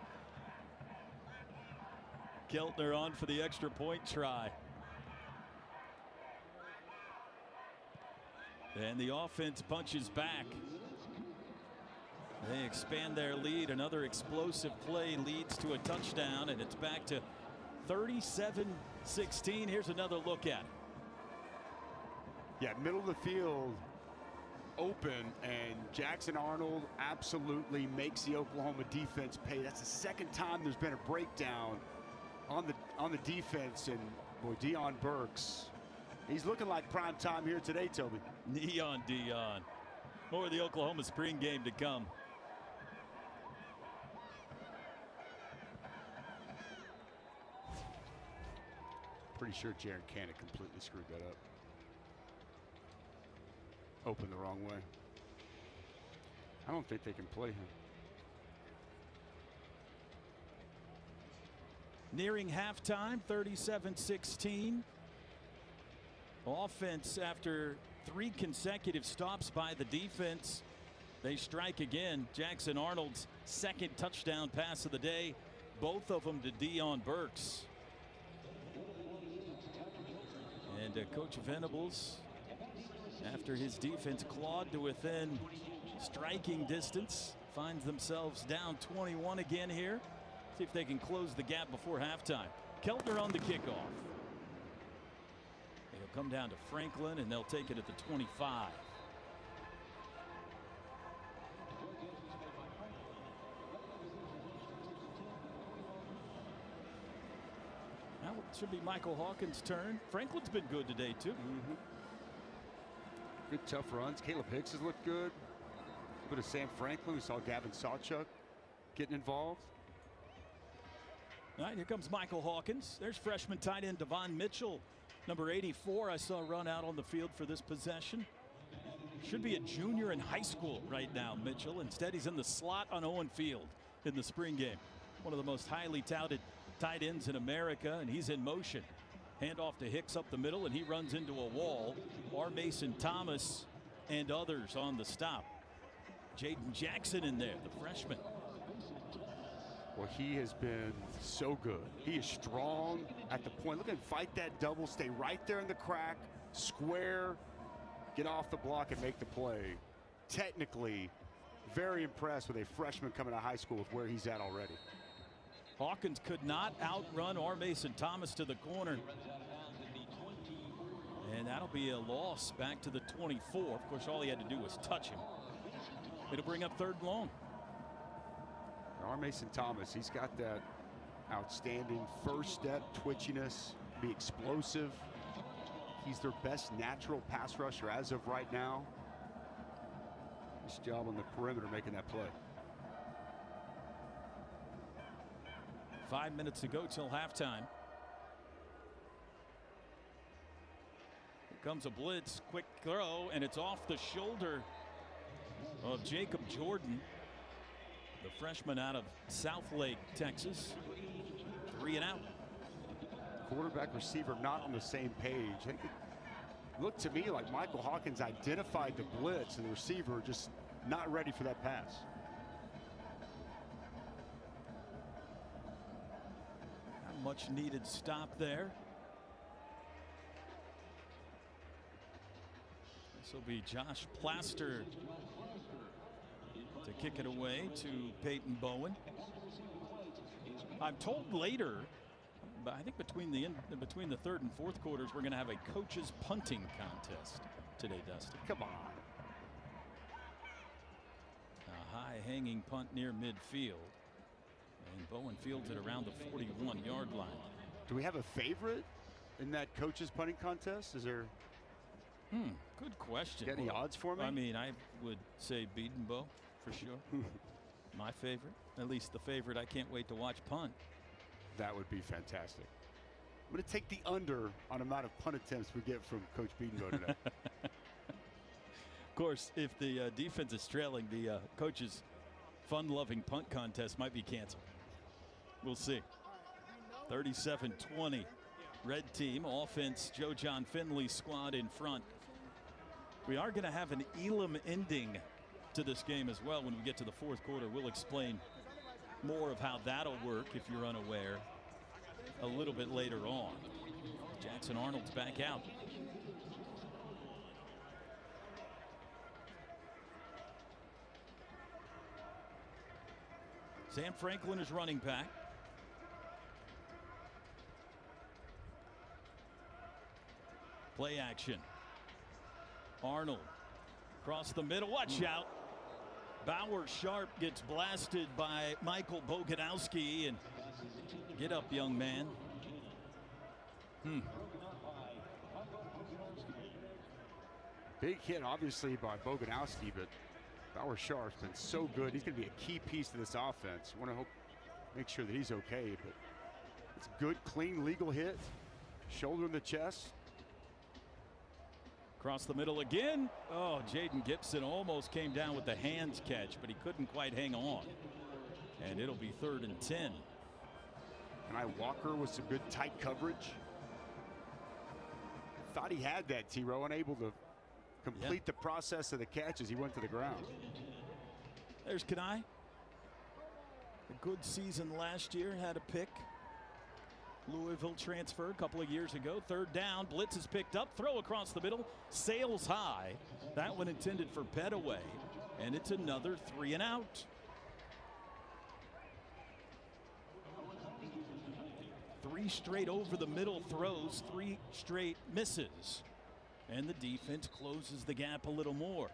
Keltner on for the extra point try. And the offense punches back. They expand their lead. Another explosive play leads to a touchdown, and it's back to 37-16. Here's another look at it. Yeah, middle of the field. open, and Jackson Arnold absolutely makes the Oklahoma defense pay. That's the second time there's been a breakdown on the defense, and boy, Deion Burks, he's looking like prime time here today, Toby. Neon Deion. More of the Oklahoma spring game to come. Pretty sure Jaron Cannon completely screwed that up. Opened the wrong way. I don't think they can play him. Nearing halftime, 37-16. Offense, after 3 consecutive stops by the defense, they strike again. Jackson Arnold's second touchdown pass of the day, both of them to Deion Burks. And Coach Venables, after his defense clawed to within striking distance, finds themselves down 21 again here. See if they can close the gap before halftime. Keltner on the kickoff. It'll come down to Franklin, and they'll take it at the 25. Now it should be Michael Hawkins' turn. Franklin's been good today, too. Good tough runs. Caleb Hicks has looked good. A bit of Sam Franklin. We saw Gavin Sawchuk getting involved. All right, here comes Michael Hawkins. There's freshman tight end Devon Mitchell, number 84. I saw run out on the field for this possession. Should be a junior in high school right now, Mitchell. Instead, he's in the slot on Owen Field in the spring game. One of the most highly touted tight ends in America, and he's in motion. Handoff to Hicks up the middle, and he runs into a wall. R. Mason Thomas and others on the stop. Jaden Jackson in there, the freshman. Well, he has been so good. He is strong at the point. Look at him fight that double, stay right there in the crack, square, get off the block and make the play. Technically, very impressed with a freshman coming out of high school with where he's at already. Hawkins could not outrun R. Mason Thomas to the corner. And that'll be a loss back to the 24. Of course, all he had to do was touch him. It'll bring up 3rd and long. R. Mason Thomas, he's got that outstanding first step twitchiness, be explosive. He's their best natural pass rusher as of right now. Nice job on the perimeter making that play. 5 minutes to go till halftime. Here comes a blitz, quick throw, and it's off the shoulder of Jacob Jordan, the freshman out of Southlake, Texas. 3 and out. Quarterback receiver not on the same page. I think it looked to me like Michael Hawkins identified the blitz and the receiver just not ready for that pass. Much needed stop there. This will be Josh Plaster to kick it away to Peyton Bowen. I'm told later, but I think between the 3rd and 4th quarters, we're going to have a coach's punting contest today, Dusty. Come on. A high hanging punt near midfield. And Bowen fields it around the 41-yard line. Do we have a favorite in that coach's punting contest? Is there? Good question. Got any odds for me? I mean, I would say Beatonbow for sure. My favorite, at least the favorite I can't wait to watch punt. That would be fantastic. I'm going to take the under on amount of punt attempts we get from Coach Beatonbow today. Of course, if the defense is trailing, the coach's fun-loving punt contest might be canceled. We'll see. 37-20. Red team offense. Joe John Finley squad in front. We are going to have an Elam ending to this game as well when we get to the 4th quarter. We'll explain more of how that'll work if you're unaware a little bit later on. Jackson Arnold's back out. Sam Franklin is running back. Play action. Arnold Across the middle, watch out. Bauer Sharp gets blasted by Michael Boganowski, and get up, young man. Big hit, obviously, by Boganowski, but Bauer Sharp's been so good. He's going to be a key piece to this offense. Want to make sure that he's okay, but it's a good, clean, legal hit. Shoulder in the chest. Across the middle again. Oh, Jaden Gibson almost came down with the hands catch, but he couldn't quite hang on. And it'll be 3rd and 10. And Walker with some good tight coverage. Thought he had that, T-Row, unable to complete the process of the catch as he went to the ground. There's Kanai. A good season last year, had a pick. Louisville transfer a couple of years ago. 3rd down, blitz is picked up, throw across the middle, sails high. That one intended for Petaway, and it's another 3 and out. Three straight over the middle throws, 3 straight misses. And the defense closes the gap a little more.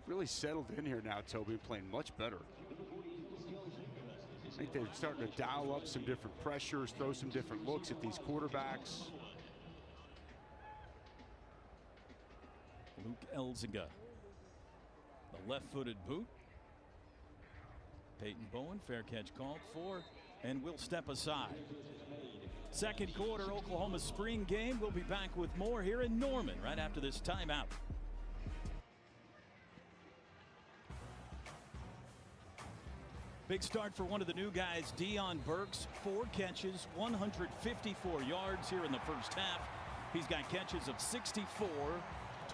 Really settled in here now, Toby, playing much better. I think they're starting to dial up some different pressures, throw some different looks at these quarterbacks. Luke Elzinga, the left-footed boot. Peyton Bowen, fair catch called for, and will step aside. Second quarter, Oklahoma spring game. We'll be back with more here in Norman right after this timeout. Big start for one of the new guys, Deion Burks. 4 catches, 154 yards here in the first half. He's got catches of 64,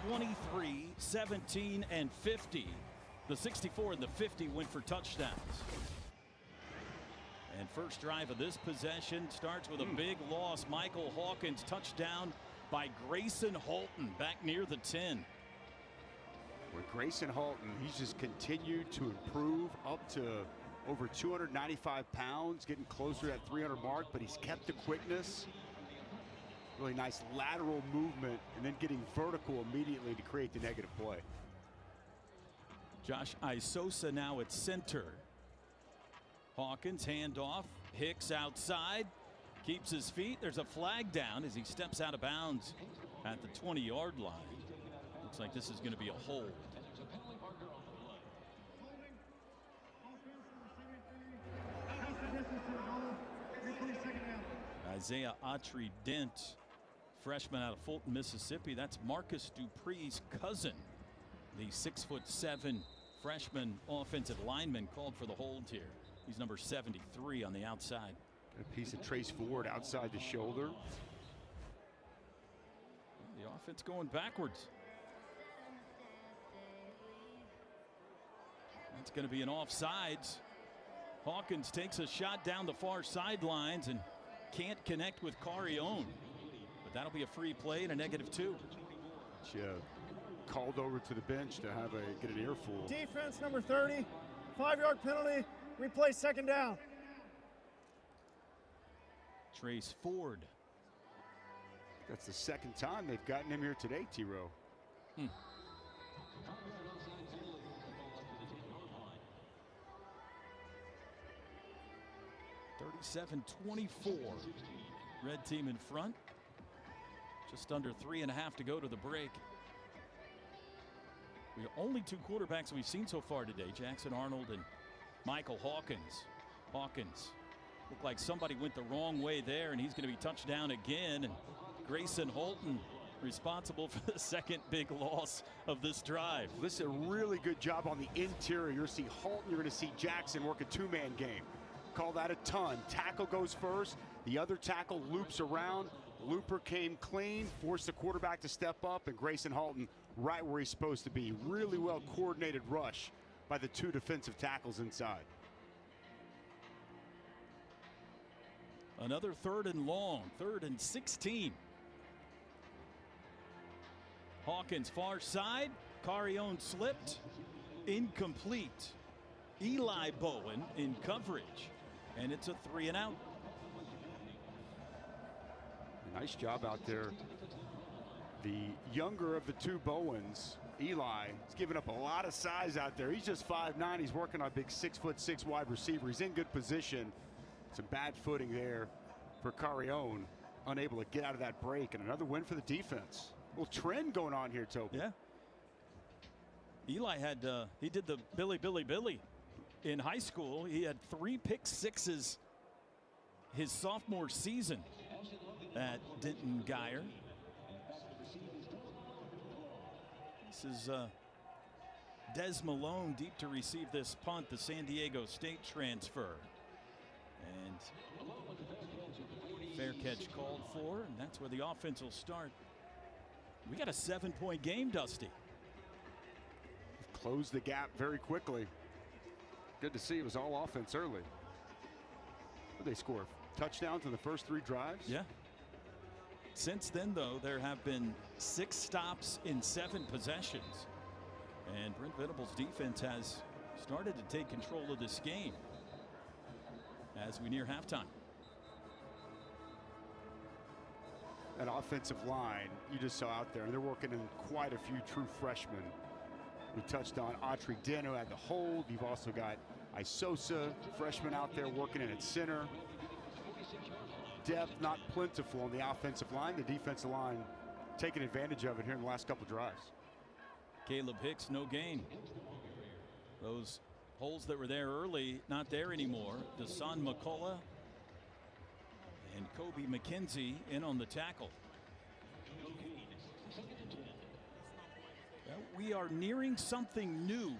23, 17, and 50. The 64 and the 50 went for touchdowns. And first drive of this possession starts with a big loss. Michael Hawkins touchdown by Grayson Holton back near the 10. With Grayson Holton, he's just continued to improve up to over 295 pounds, getting closer to that 300 mark, but he's kept the quickness. Really nice lateral movement and then getting vertical immediately to create the negative play. Josh Isosa now at center. Hawkins handoff. Hicks outside. Keeps his feet. There's a flag down as he steps out of bounds at the 20-yard line. Looks like this is going to be a hold. Isaiah Autry-Dent, freshman out of Fulton, Mississippi. That's Marcus Dupree's cousin. The 6'7" freshman offensive lineman called for the hold here. He's number 73 on the outside. A piece of Trace Ford outside the shoulder. The offense going backwards. That's going to be an offsides. Hawkins takes a shot down the far sidelines and can't connect with Carrion. But that'll be a free play and a -2. Called over to the bench to have get an earful. Defense number 30, 5-yard penalty, replay 2nd down. Trace Ford. That's the 2nd time they've gotten him here today, T-Row. 37-24. Red team in front. Just under 3.5 to go to the break. We have only 2 quarterbacks we've seen so far today, Jackson Arnold and Michael Hawkins. Hawkins looked like somebody went the wrong way there, and he's going to be touched down again. And Grayson Holton responsible for the 2nd big loss of this drive. This is a really good job on the interior. You're going to see Holton, you're going to see Jackson work a 2-man game. Call that a ton. Tackle goes first. The other tackle loops around. Looper came clean, forced the quarterback to step up, and Grayson Holton right where he's supposed to be. Really well coordinated rush by the 2 defensive tackles inside. Another 3rd and long, 3rd and 16. Hawkins far side. Carrion slipped. Incomplete. Eli Bowen in coverage. And it's a 3 and out. Nice job out there The younger of the two Bowens, Eli, is giving up a lot of size out there. He's just 5'9". He's working on a big 6'6" wide receiver. He's in good position. Some bad footing there for Carrion. Unable to get out of that break. And another win for the defense. A little trend going on here, Toby. Yeah. Eli had, he did the Billy in high school. He had 3 pick sixes his sophomore season at Denton Geyer. This is Des Malone deep to receive this punt, the San Diego State transfer. And fair catch called for, and that's where the offense will start. We got a 7-point game, Dusty. Closed the gap very quickly. Good to see it was all offense early. They score touchdowns in the first 3 drives. Yeah. Since then, though, there have been 6 stops in 7 possessions. And Brent Venables' defense has started to take control of this game as we near halftime. That offensive line you just saw out there, and they're working in quite a few true freshmen. We touched on Autry Deno at the hold. You've also got Isosa, freshman out there working in at center. Depth not plentiful on the offensive line. The defensive line taking advantage of it here in the last couple drives. Caleb Hicks, no gain. Those holes that were there early, not there anymore. Dasan McCullough and Kobe McKenzie in on the tackle. We are nearing something new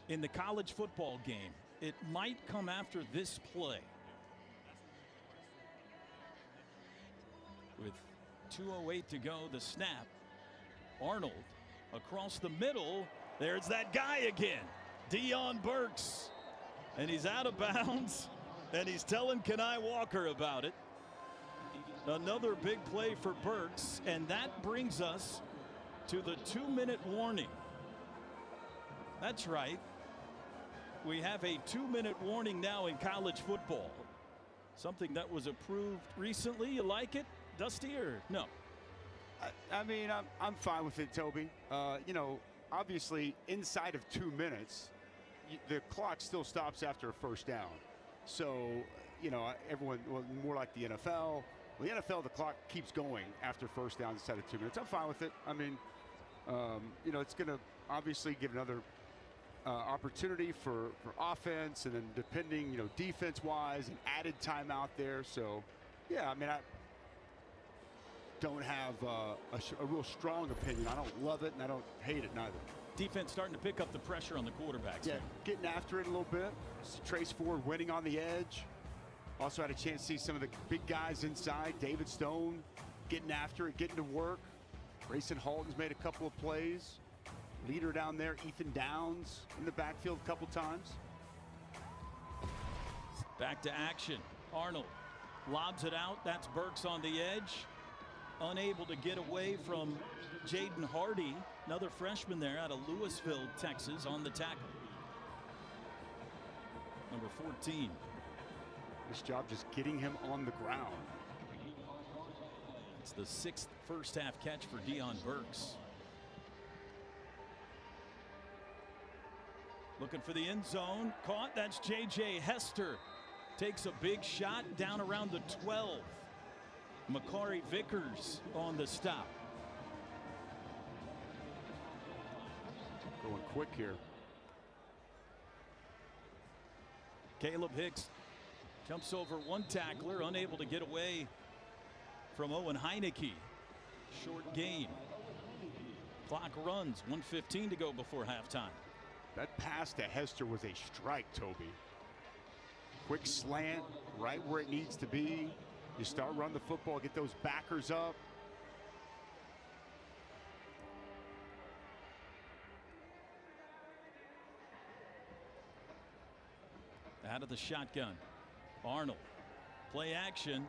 in the college football game. It might come after this play. With 2:08 to go, the snap. Arnold across the middle. There's that guy again, Deion Burks. And he's out of bounds, and he's telling Kenai Walker about it. Another big play for Burks, and that brings us to the 2-minute warning. That's right. We have a 2-minute warning now in college football. Something that was approved recently. You like it, Dusty, or no? I mean, I'm fine with it, Toby. You know, obviously inside of 2 minutes, the clock still stops after a first down. So, you know, everyone, well, more like the NFL. Well, the NFL, the clock keeps going after first down instead of 2 minutes. I'm fine with it. I mean, you know, it's going to obviously give another opportunity for offense, and then depending, you know, defense-wise, an added timeout there. So, yeah, I mean, I don't have a real strong opinion. I don't love it, and I don't hate it neither. Defense starting to pick up the pressure on the quarterbacks. Yeah, getting after it a little bit. Trace Ford winning on the edge. Also had a chance to see some of the big guys inside. David Stone getting after it, getting to work. Grayson Halton's made a couple of plays. Leader down there, Ethan Downs in the backfield a couple times. Back to action. Arnold lobs it out. That's Burks on the edge. Unable to get away from Jaden Hardy, another freshman there out of Louisville, Texas, on the tackle. Number 14. This job just getting him on the ground. It's the 6th first half catch for Deion Burks. Looking for the end zone. Caught. That's J.J. Hester. Takes a big shot down around the 12. Makari Vickers on the stop. Going quick here. Caleb Hicks jumps over one tackler, unable to get away from Owen Heineke. Short gain. Clock runs, 1:15 to go before halftime. That pass to Hester was a strike, Toby. Quick slant, right where it needs to be. You start running the football, get those backers up. Out of the shotgun. Arnold. Play action.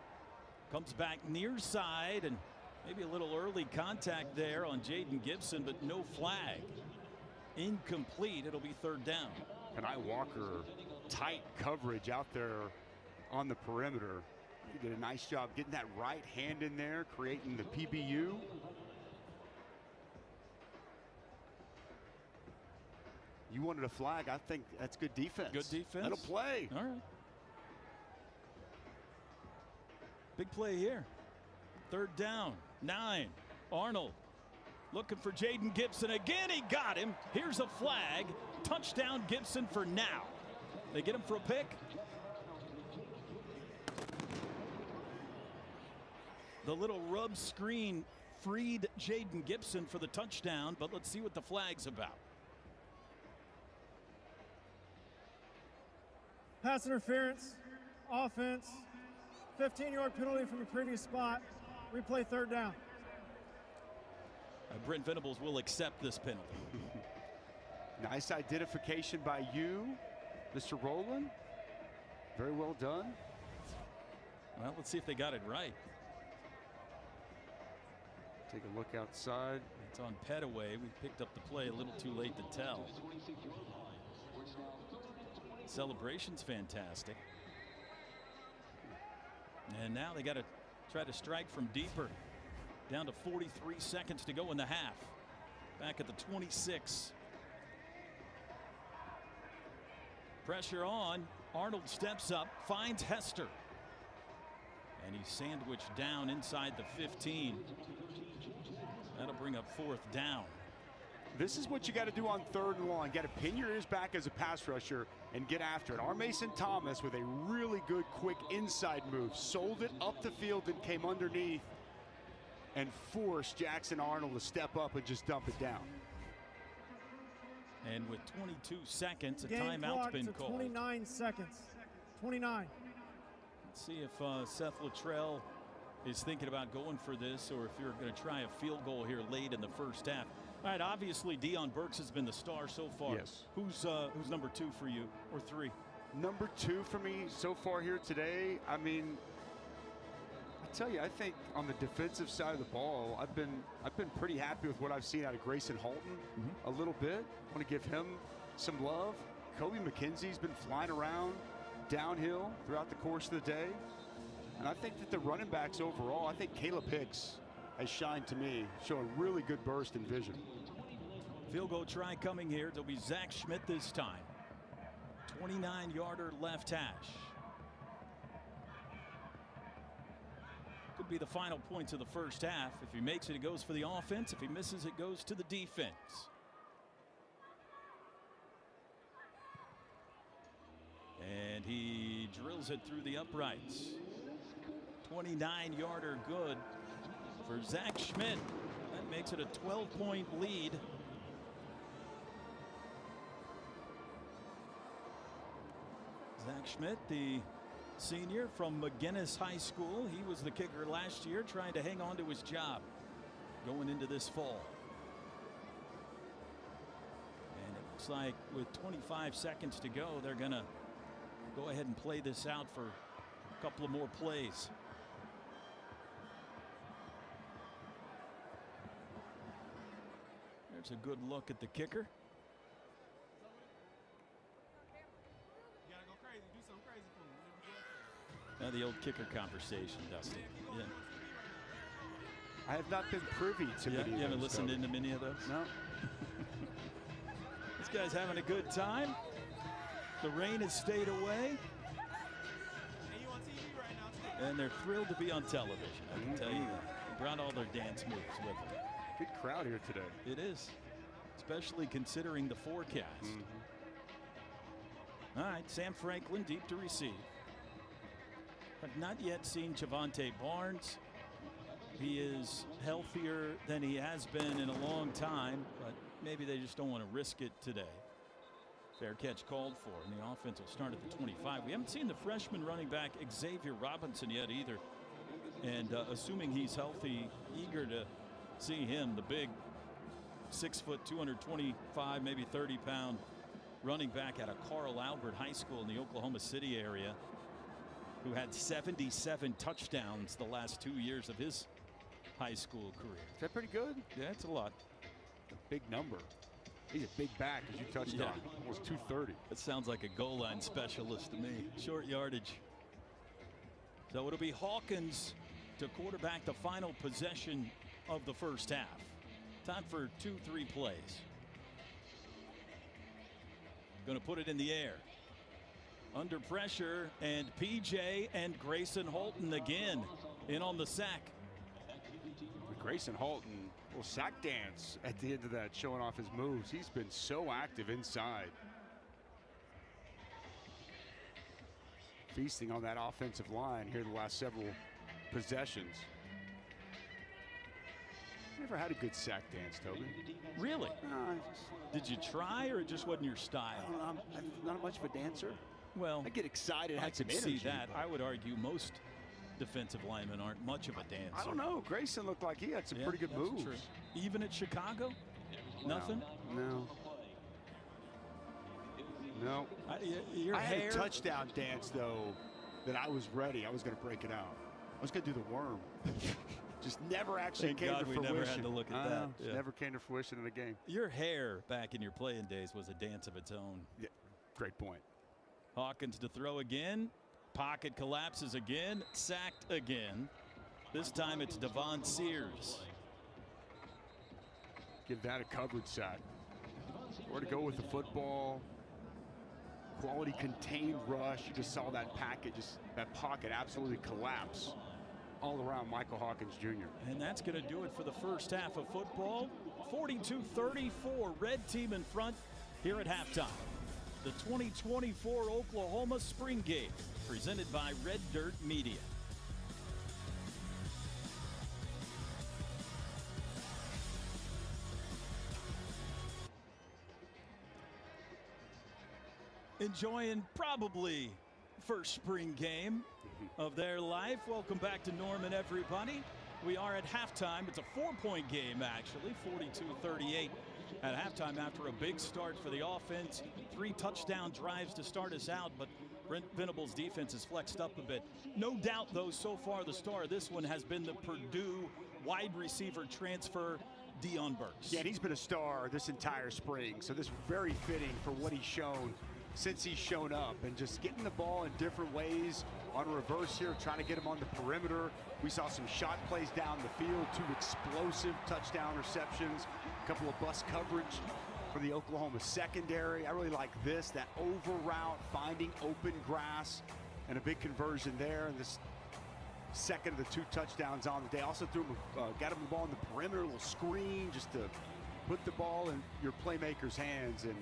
Comes back near side, and maybe a little early contact there on Jaden Gibson, but no flag. Incomplete. It'll be 3rd down. Kenai Walker, tight coverage out there on the perimeter. He did a nice job getting that right hand in there, creating the PBU. You wanted a flag. I think that's good defense. Good defense. That'll play. All right. Big play here. 3rd down, 9. Arnold looking for Jaden Gibson again. He got him. Here's a flag. Touchdown Gibson for now. They get him for a pick. The little rub screen freed Jaden Gibson for the touchdown, but let's see what the flag's about. Pass interference, offense, 15-yard penalty from a previous spot. Replay 3rd down. Brent Venables will accept this penalty. Nice identification by you, Mr. Rowland. Very well done. Well, let's see if they got it right. Take a look outside. It's on Petaway. We picked up the play a little too late to tell. Celebration's fantastic. And now they got to try to strike from deeper. Down to 43 seconds to go in the half. Back at the 26. Pressure on. Arnold steps up, finds Hester. And he's sandwiched down inside the 15. That'll bring up 4th down. This is what you got to do on 3rd and long. Got to pin your ears back as a pass rusher and get after it. R. Mason Thomas with a really good quick inside move. Sold it up the field and came underneath and forced Jackson Arnold to step up and just dump it down. And with 22 seconds, a Game timeout's been to called. 29 seconds. 29. Let's see if Seth Luttrell is thinking about going for this, or if you're going to try a field goal here late in the 1st half. All right, obviously Deion Burks has been the star so far. Yes. Who's number 2 for you, or 3? Number 2 for me so far here today. I mean, I tell you, I think on the defensive side of the ball, I've been pretty happy with what I've seen out of Grayson Halton a little bit. I want to give him some love. Kobe McKenzie's been flying around downhill throughout the course of the day. And I think that the running backs overall, I think Caleb Hicks has shined to me, showing really good burst and vision. Field goal try coming here. It'll be Zach Schmidt this time. 29-yarder left hash. Could be the final points of the 1st half. If he makes it, it goes for the offense. If he misses, it goes to the defense. And he drills it through the uprights. 29-yarder good for Zach Schmidt. That makes it a 12-point lead. Zach Schmidt, the senior from McGinnis High School. He was the kicker last year, trying to hang on to his job going into this fall. And it looks like with 25 seconds to go, they're going to go ahead and play this out for a couple of more plays. There's a good look at the kicker. Now the old kicker conversation, Dusty. Yeah. I have not been privy to many of those. You haven't listened into many of those? No. This guy's having a good time. The rain has stayed away. And they're thrilled to be on television, I can tell you that. They brought all their dance moves with them. Good crowd here today. It is, especially considering the forecast. All right, Sam Franklin deep to receive. Have not yet seen Javonte Barnes. He is healthier than he has been in a long time, but maybe they just don't want to risk it today. Fair catch called for, and the offense will start at the 25. We haven't seen the freshman running back Xavier Robinson yet either. And assuming he's healthy, eager to see him, the big 6 foot, 225, maybe 30-pound running back out of Carl Albert High School in the Oklahoma City area, who had 77 touchdowns the last 2 years of his high school career. Is that pretty good? Yeah, it's a lot. A big number. He's a big back, as you touched on. Almost 230. That sounds like a goal line specialist to me. Short yardage. So it'll be Hawkins to quarterback the final possession of the 1st half. Time for 2-3 plays. going to put it in the air. Under pressure, and PJ and Grayson Holton again in on the sack. Grayson Holton will sack dance at the end of that, showing off his moves. He's been so active inside. Feasting on that offensive line here the last several possessions. Never had a good sack dance, Toby. Really? No, Did you try, or it just wasn't your style? I'm not much of a dancer. Well, I get excited. I had some could see energy, that. but I would argue most defensive linemen aren't much of a dancer. I don't know. Grayson looked like he had some pretty good that's moves. true. Even at Chicago? Nothing? No. No. Your I hair. had a touchdown dance, though, that I was ready. I was going to break it out. I was going to do the worm. Just never actually Thank came God to we fruition. never had to look at that. Yeah. Never came to fruition in a game. Your hair back in your playing days was a dance of its own. Yeah, great point. Hawkins to throw again. Pocket collapses again. Sacked again. This time it's Devon Sears. Give that a coverage sack. Where to go with the football. Quality contained rush. You just saw that that pocket absolutely collapse all around Michael Hawkins Jr. And that's going to do it for the first half of football. 42-34, red team in front here at halftime. The 2024 Oklahoma Spring Game, presented by Red Dirt Media. Enjoying probably first spring game of their life. Welcome back to Norman, everybody. We are at halftime. It's a 4-point game, actually, 42-38 at halftime after a big start for the offense. 3 touchdown drives to start us out, but Brent Venables' defense has flexed up a bit. No doubt, though, so far the star of this one has been the Purdue wide receiver transfer, Deion Burks. Yeah, and he's been a star this entire spring, so this is very fitting for what he's shown since he's shown up, and just getting the ball in different ways on reverse here, trying to get him on the perimeter. We saw some shot plays down the field, 2 explosive touchdown receptions, a couple of bust coverage for the Oklahoma secondary. I really like this, that over route, finding open grass, and a big conversion there. And this second of the 2 touchdowns on the day. Also threw him, got him the ball in the perimeter, a little screen just to put the ball in your playmaker's hands, and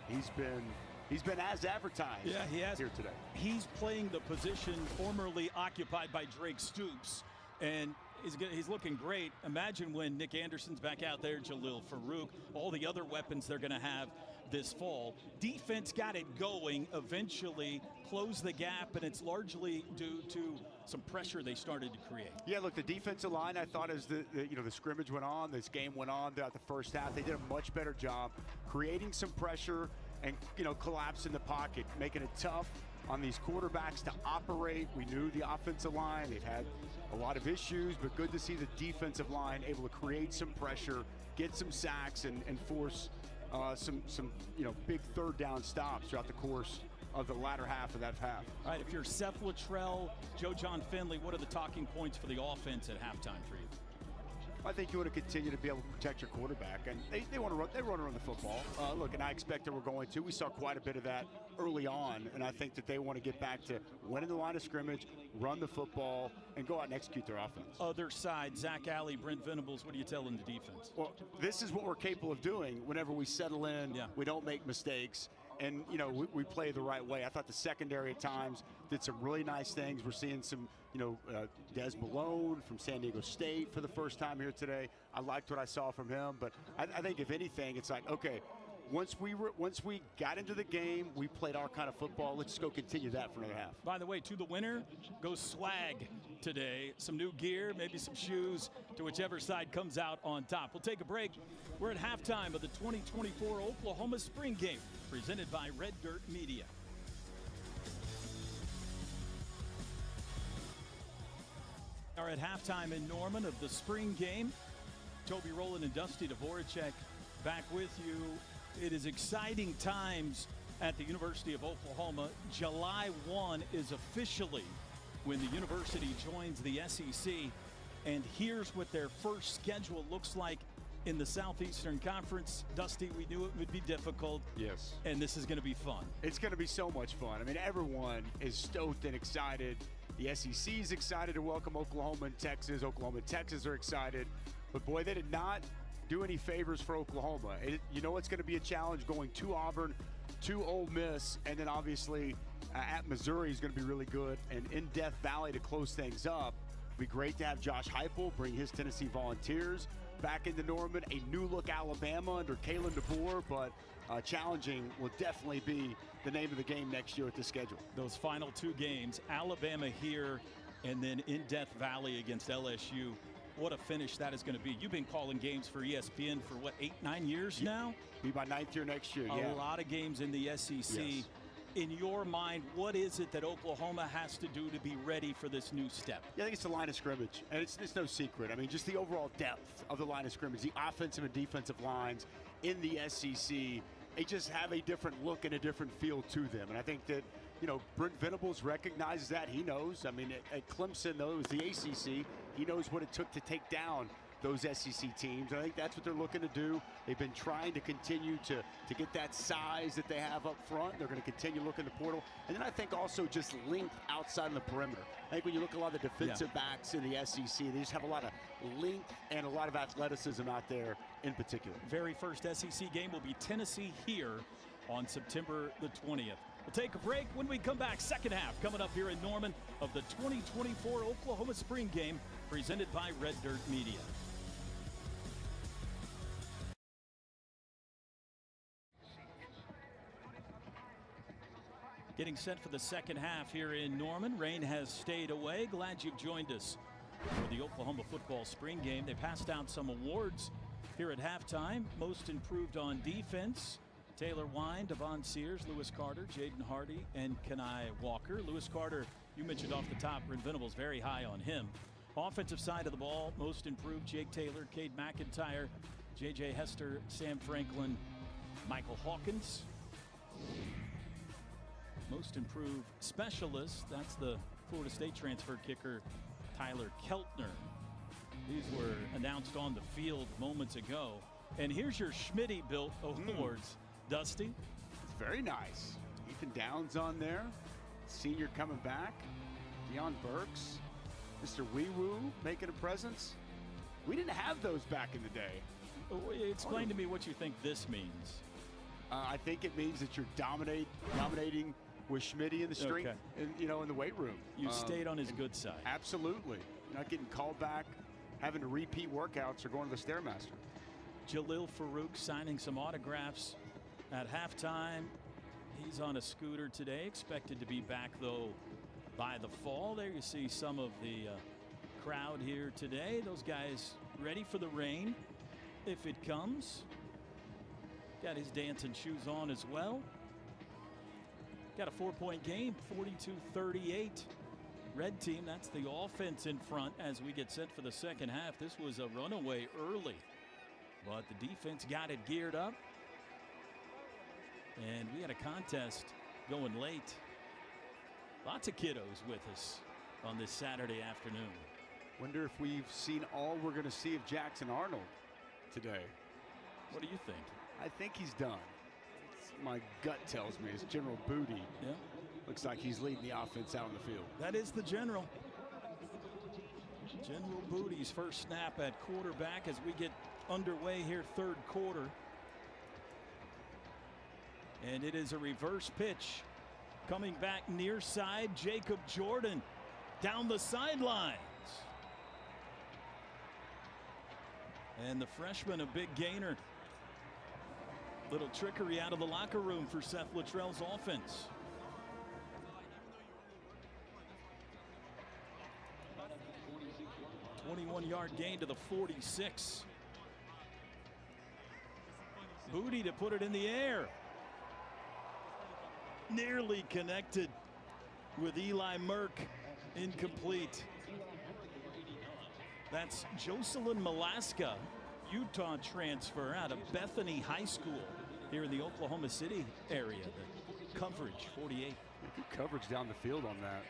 he's been as advertised. Yeah, he has. Here today. He's playing the position formerly occupied by Drake Stoops, and he's looking great. Imagine when Nick Anderson's back out there, Jalil Farouk, all the other weapons they're going to have this fall. Defense got it going, eventually closed the gap, and it's largely due to some pressure they started to create. Yeah, look, the defensive line, I thought as the scrimmage went on, this game went on throughout the first half, they did a much better job creating some pressure and, collapse in the pocket, making it tough on these quarterbacks to operate. We knew the offensive line, they've had a lot of issues, but good to see the defensive line able to create some pressure, get some sacks, and force some big third down stops throughout the course of the latter half of that half. All right, if you're Seth Luttrell, Joe John Finley, what are the talking points for the offense at halftime for you? I think you want to continue to be able to protect your quarterback, and they want to run. They want to run the football. Look, and I expect that we're going to. We saw quite a bit of that early on, and I think that they want to get back to winning the line of scrimmage, run the football, and go out and execute their offense. Other side, Zach Alley, Brent Venables, what are you telling the defense? Well, this is what we're capable of doing whenever we settle in. Yeah. We don't make mistakes. And, we play the right way. I thought the secondary at times did some really nice things. We're seeing some, Des Malone from San Diego State for the first time here today. I liked what I saw from him. But I think if anything, it's like, okay, once we got into the game, we played our kind of football. Let's go continue that for another half. By the way, to the winner goes swag today. Some new gear, maybe some shoes, to whichever side comes out on top. We'll take a break. We're at halftime of the 2024 Oklahoma Spring Game, presented by Red Dirt Media. Are at halftime in Norman of the spring game. Toby Rowland and Dusty Dvoracek back with you. It is exciting times at the University of Oklahoma. July 1 is officially when the university joins the SEC. And here's what their first schedule looks like in the Southeastern Conference. Dusty, we knew it would be difficult. Yes. And this is going to be fun. It's going to be so much fun. I mean, everyone is stoked and excited. The SEC is excited to welcome Oklahoma and Texas. Oklahoma and Texas are excited. But, boy, they did not do any favors for Oklahoma. You know it's going to be a challenge going to Auburn, to Ole Miss, and then obviously at Missouri is going to be really good. And in Death Valley to close things up. It'd be great to have Josh Heupel bring his Tennessee Volunteers back into Norman. A new-look Alabama under Kalen DeBoer, but challenging will definitely be the name of the game next year with the schedule. Those final 2 games, Alabama here and then in Death Valley against LSU. What a finish that is going to be. You've been calling games for ESPN for, what, 8-9 years now? Be my 9th year next year, yeah. A lot of games in the SEC. Yes. In your mind, what is it that Oklahoma has to do to be ready for this new step? Yeah, I think it's the line of scrimmage, and it's no secret. I mean, just the overall depth of the line of scrimmage, the offensive and defensive lines in the SEC, they just have a different look and a different feel to them. And I think that, you know, Brent Venables recognizes that. He knows. I mean, at Clemson, though, it was the ACC. He knows what it took to take down those SEC teams. I think that's what they're looking to do. They've been trying to continue to get that size that they have up front. They're going to continue to look in the portal. And then I think also just length outside of the perimeter. I think when you look at a lot of the defensive backs in the SEC, they just have a lot of length and a lot of athleticism out there in particular. Very first SEC game will be Tennessee here on September the 20th. We'll take a break. When we come back, second half coming up here in Norman of the 2024 Oklahoma Spring Game presented by Red Dirt Media. Getting set for the second half here in Norman. Rain has stayed away. Glad you've joined us for the Oklahoma football spring game. They passed out some awards here at halftime. Most improved on defense. Taylor Wine, Devon Sears, Lewis Carter, Jaden Hardy, and Kenai Walker. Lewis Carter, you mentioned off the top, Brent Venables very high on him. Offensive side of the ball, most improved, Jake Taylor, Cade McIntyre, J.J. Hester, Sam Franklin, Michael Hawkins. Most improved specialist, that's the Florida State transfer kicker, Tyler Keltner. These were announced on the field moments ago. And here's your Schmitty-built awards, Dusty. It's very nice. Ethan Downs on there, senior coming back, Deion Burks, Mr. Wee Woo making a presence. We didn't have those back in the day. Explain to me what you think this means. I think it means that you're dominating with Schmitty in the strength, in the weight room. You stayed on his good side. Absolutely. You're not getting called back, having to repeat workouts, or going to the Stairmaster. Jalil Farouk signing some autographs at halftime. He's on a scooter today, expected to be back, though, by the fall. There you see some of the crowd here today. Those guys ready for the rain if it comes. Got his dancing shoes on as well. Got a 4-point game, 42-38. Red team, that's the offense in front as we get set for the second half. This was a runaway early, but the defense got it geared up. And we had a contest going late. Lots of kiddos with us on this Saturday afternoon. Wonder if we've seen all we're going to see of Jackson Arnold today. What do you think? I think he's done. My gut tells me it's General Booty. Yeah. Looks like he's leading the offense out in the field. That is the general. General Booty's first snap at quarterback as we get underway here, third quarter. And it is a reverse pitch. Coming back near side, Jacob Jordan down the sidelines. And the freshman, a big gainer. Little trickery out of the locker room for Seth Luttrell's offense. A 21-yard gain to the 46. Booty to put it in the air. Nearly connected with Eli Merck. Incomplete. That's Jocelyn Malaska, Utah transfer out of Bethany High School here in the Oklahoma City area. The coverage, 48. Good coverage down the field on that.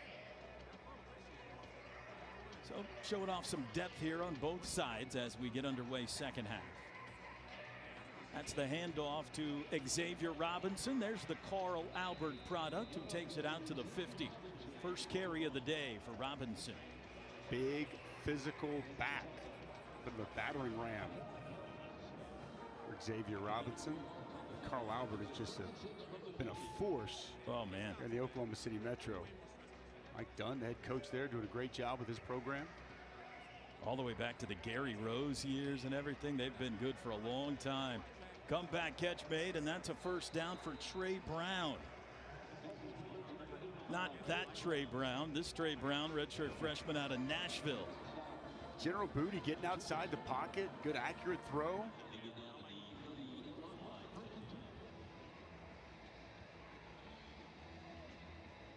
So showing off some depth here on both sides as we get underway second half. That's the handoff to Xavier Robinson. There's the Carl Albert product who takes it out to the 50. First carry of the day for Robinson. Big physical back. Bit of a battering ram for Xavier Robinson. And Carl Albert has just been a force. Oh, man. In the Oklahoma City Metro. Mike Dunn, the head coach there, doing a great job with his program. All the way back to the Gary Rose years and everything. They've been good for a long time. Comeback catch made, and that's a first down for Trey Brown. Not that Trey Brown. This Trey Brown, redshirt freshman out of Nashville. General Booty getting outside the pocket. Good accurate throw.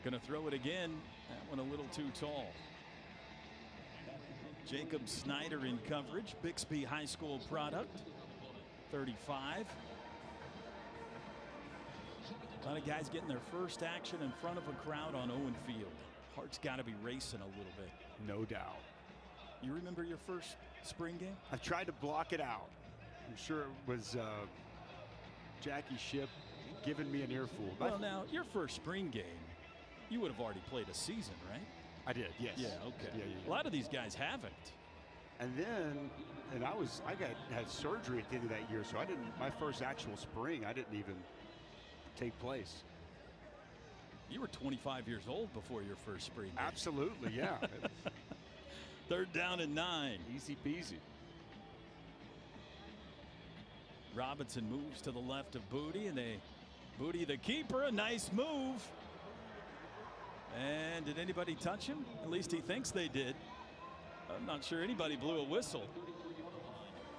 Gonna throw it again. That one a little too tall. Jacob Snyder in coverage. Bixby High School product. 35. A lot of guys getting their first action in front of a crowd on Owen Field. Heart's got to be racing a little bit. No doubt. You remember your first spring game? I tried to block it out. I'm sure it was Jackie Shipp giving me an earful. Well, now, your first spring game, you would have already played a season, right? I did, yes. Yeah, okay. Yeah. A lot of these guys haven't. And then, I had surgery at the end of that year, so my first actual spring, I didn't even take place. You were 25 years old before your first spring game. Absolutely, yeah. Third down and 9. Easy peasy. Robinson moves to the left of Booty, and Booty the keeper, a nice move. And did anybody touch him? At least he thinks they did. I'm not sure anybody blew a whistle.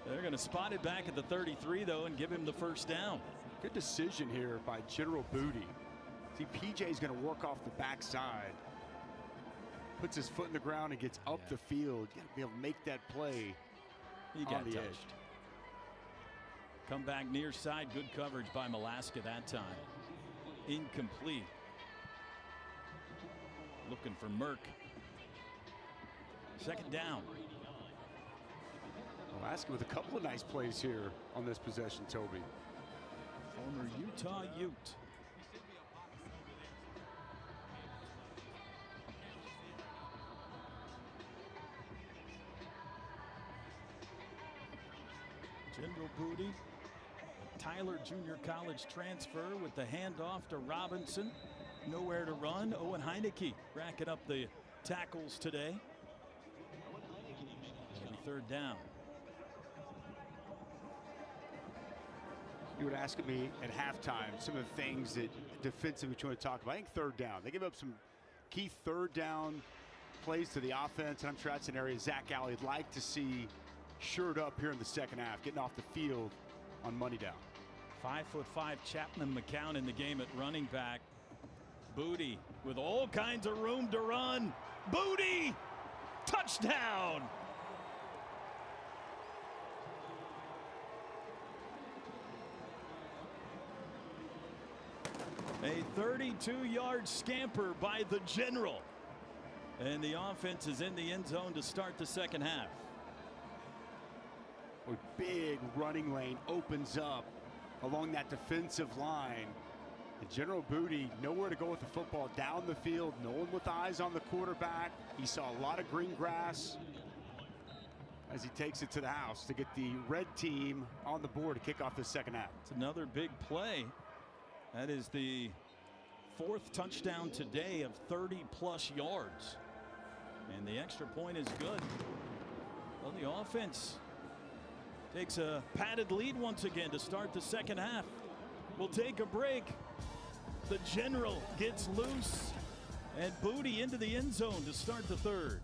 They're going to spot it back at the 33, though, and give him the first down. Good decision here by General Booty. See, PJ's going to work off the backside. Puts his foot in the ground and gets up the field. You got to be able to make that play. He got on the touched. edge. Come back near side. Good coverage by Malaska that time. Incomplete. Looking for Merck. Second down. Alaska with a couple of nice plays here on this possession, Toby. Former Utah Ute. General Booty, Tyler Junior College transfer with the handoff to Robinson. Nowhere to run. Owen Heineke racking up the tackles today. Maybe third down. You would ask me at halftime some of the things that defensively you want to talk about. I think third down. They give up some key third down plays to the offense. And I'm sure that's an area Zach Alley would like to see shored up here in the second half, getting off the field on money down. 5'5" Chapman McCown in the game at running back. Booty with all kinds of room to run. Booty! Touchdown! A 32-yard scamper by the General. And the offense is in the end zone to start the second half. A big running lane opens up along that defensive line. And General Booty nowhere to go with the football down the field. No one with eyes on the quarterback. He saw a lot of green grass as he takes it to the house to get the red team on the board to kick off the second half. It's another big play. That is the fourth touchdown today of 30-plus yards. And the extra point is good. Well, the offense takes a padded lead once again to start the second half. We'll take a break. The General gets loose, and Booty into the end zone to start the third.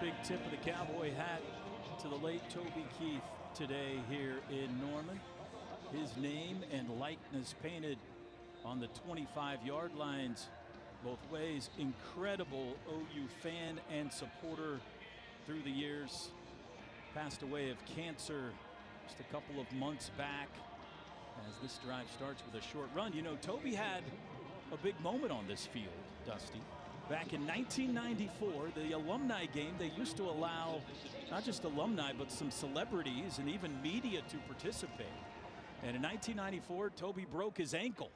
Big tip of the cowboy hat to the late Toby Keith today here in Norman. His name and likeness painted on the 25-yard lines both ways. Incredible OU fan and supporter through the years. Passed away of cancer just a couple of months back. As this drive starts with a short run, you know, Toby had a big moment on this field, Dusty. Back in 1994, the alumni game, they used to allow not just alumni, but some celebrities and even media to participate. And in 1994, Toby broke his ankle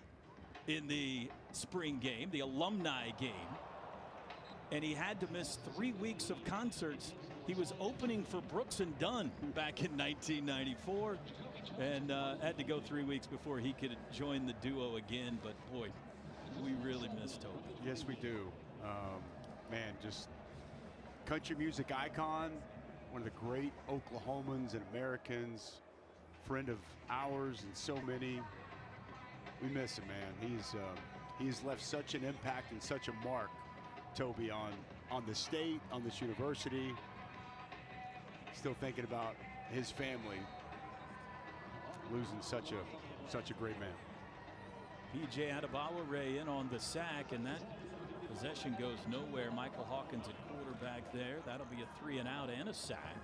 in the spring game, the alumni game. And he had to miss 3 weeks of concerts. He was opening for Brooks and Dunn back in 1994 and had to go 3 weeks before he could join the duo again. But boy, we really miss Toby. Yes, we do. Man, just country music icon, one of the great Oklahomans and Americans, friend of ours and so many. We miss him, man. He's left such an impact and such a mark, Toby, on the state, on this university. Still thinking about his family losing such a great man. P.J. Adebayo in on the sack, and that possession goes nowhere. Michael Hawkins at quarterback there. That'll be a 3 and out and a sack.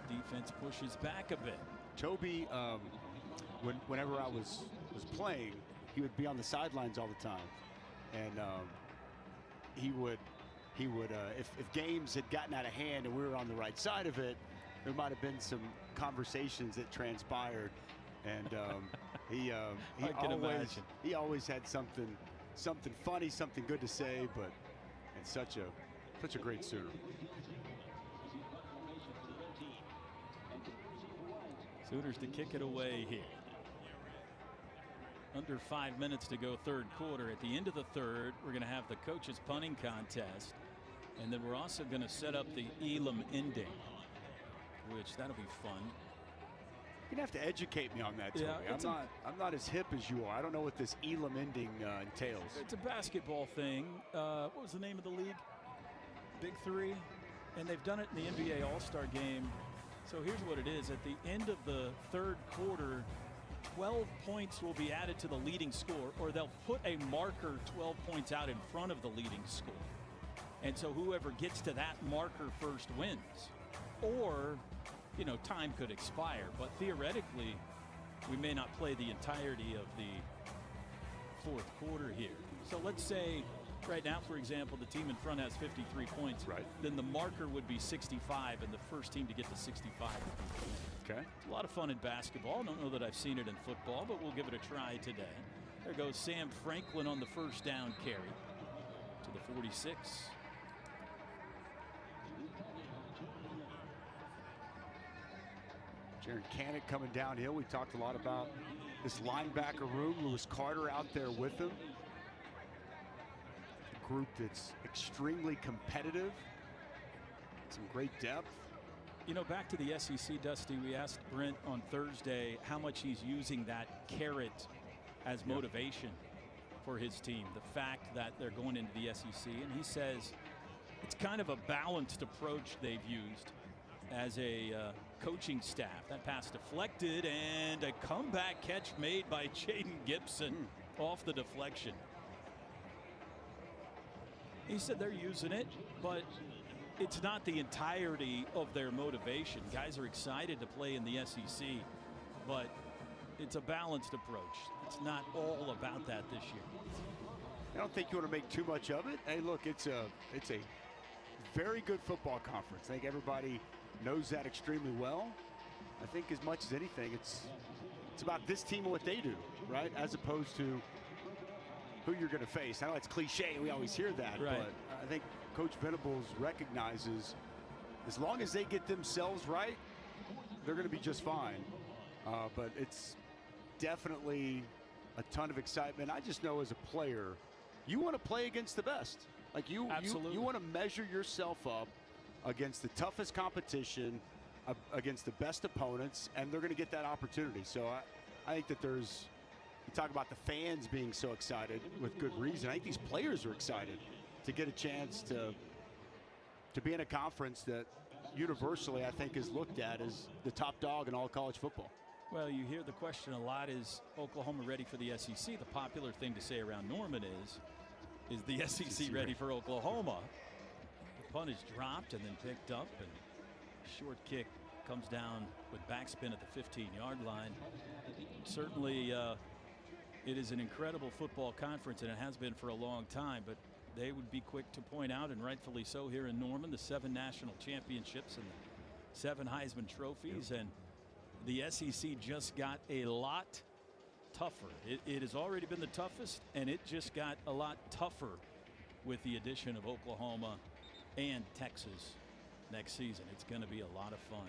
The defense pushes back a bit. Toby, whenever I was playing, he would be on the sidelines all the time, and he would if games had gotten out of hand and we were on the right side of it, there might have been some conversations that transpired, and he always had something funny, something good to say, and such a great Sooner. Sooners to kick it away here. Under 5 minutes to go, third quarter. At the end of the third, we're going to have the coaches punting contest, and then we're also going to set up the Elam ending, which that'll be fun. You're gonna have to educate me on that, Toby. Yeah, I'm not as hip as you are. I don't know what this Elam ending entails. It's a basketball thing. What was the name of the league? Big Three, and they've done it in the NBA All-Star game. So here's what it is. At the end of the third quarter, 12 points will be added to the leading score, or they'll put a marker 12 points out in front of the leading score. And so whoever gets to that marker first wins. Or, you know, time could expire, but theoretically, we may not play the entirety of the fourth quarter here. So let's say right now, for example, the team in front has 53 points. Right. Then the marker would be 65, and the first team to get to 65 would be. Okay. It's a lot of fun in basketball. I don't know that I've seen it in football, but we'll give it a try today. There goes Sam Franklin on the first down carry to the 46. Jaron Canick coming downhill. We talked a lot about this linebacker room. Lewis Carter out there with him. A group that's extremely competitive. Some great depth. You know, back to the SEC, Dusty, we asked Brent on Thursday how much he's using that carrot as motivation for his team. The fact that they're going into the SEC. And he says it's kind of a balanced approach they've used as a coaching staff. That pass deflected, and a comeback catch made by Jaden Gibson off the deflection. He said they're using it, but it's not the entirety of their motivation. Guys are excited to play in the SEC, but it's a balanced approach. It's not all about that this year. I don't think you want to make too much of it. Hey, look, it's a very good football conference. I think everybody knows that extremely well. I think as much as anything, it's about this team and what they do, right? As opposed to who you're going to face. I know it's cliche, and we always hear that, right. But I think Coach Venables recognizes as long as they get themselves right, they're going to be just fine. But it's definitely a ton of excitement. I just know as a player, you want to play against the best. Like you want to measure yourself up against the toughest competition, against the best opponents, and they're going to get that opportunity. So I think that there's, you talk about the fans being so excited with good reason. I think these players are excited to get a chance to be in a conference that universally I think is looked at as the top dog in all college football. Well, you hear the question a lot, is Oklahoma ready for the SEC? The popular thing to say around Norman Is the SEC ready for Oklahoma? The punt is dropped and then picked up, and short kick comes down with backspin at the 15-yard line. Certainly, it is an incredible football conference, and it has been for a long time, but they would be quick to point out, and rightfully so, here in Norman, the 7 national championships and the 7 Heisman trophies, and the SEC just got a lot tougher. It has already been the toughest, and it just got a lot tougher with the addition of Oklahoma and Texas next season. It's going to be a lot of fun.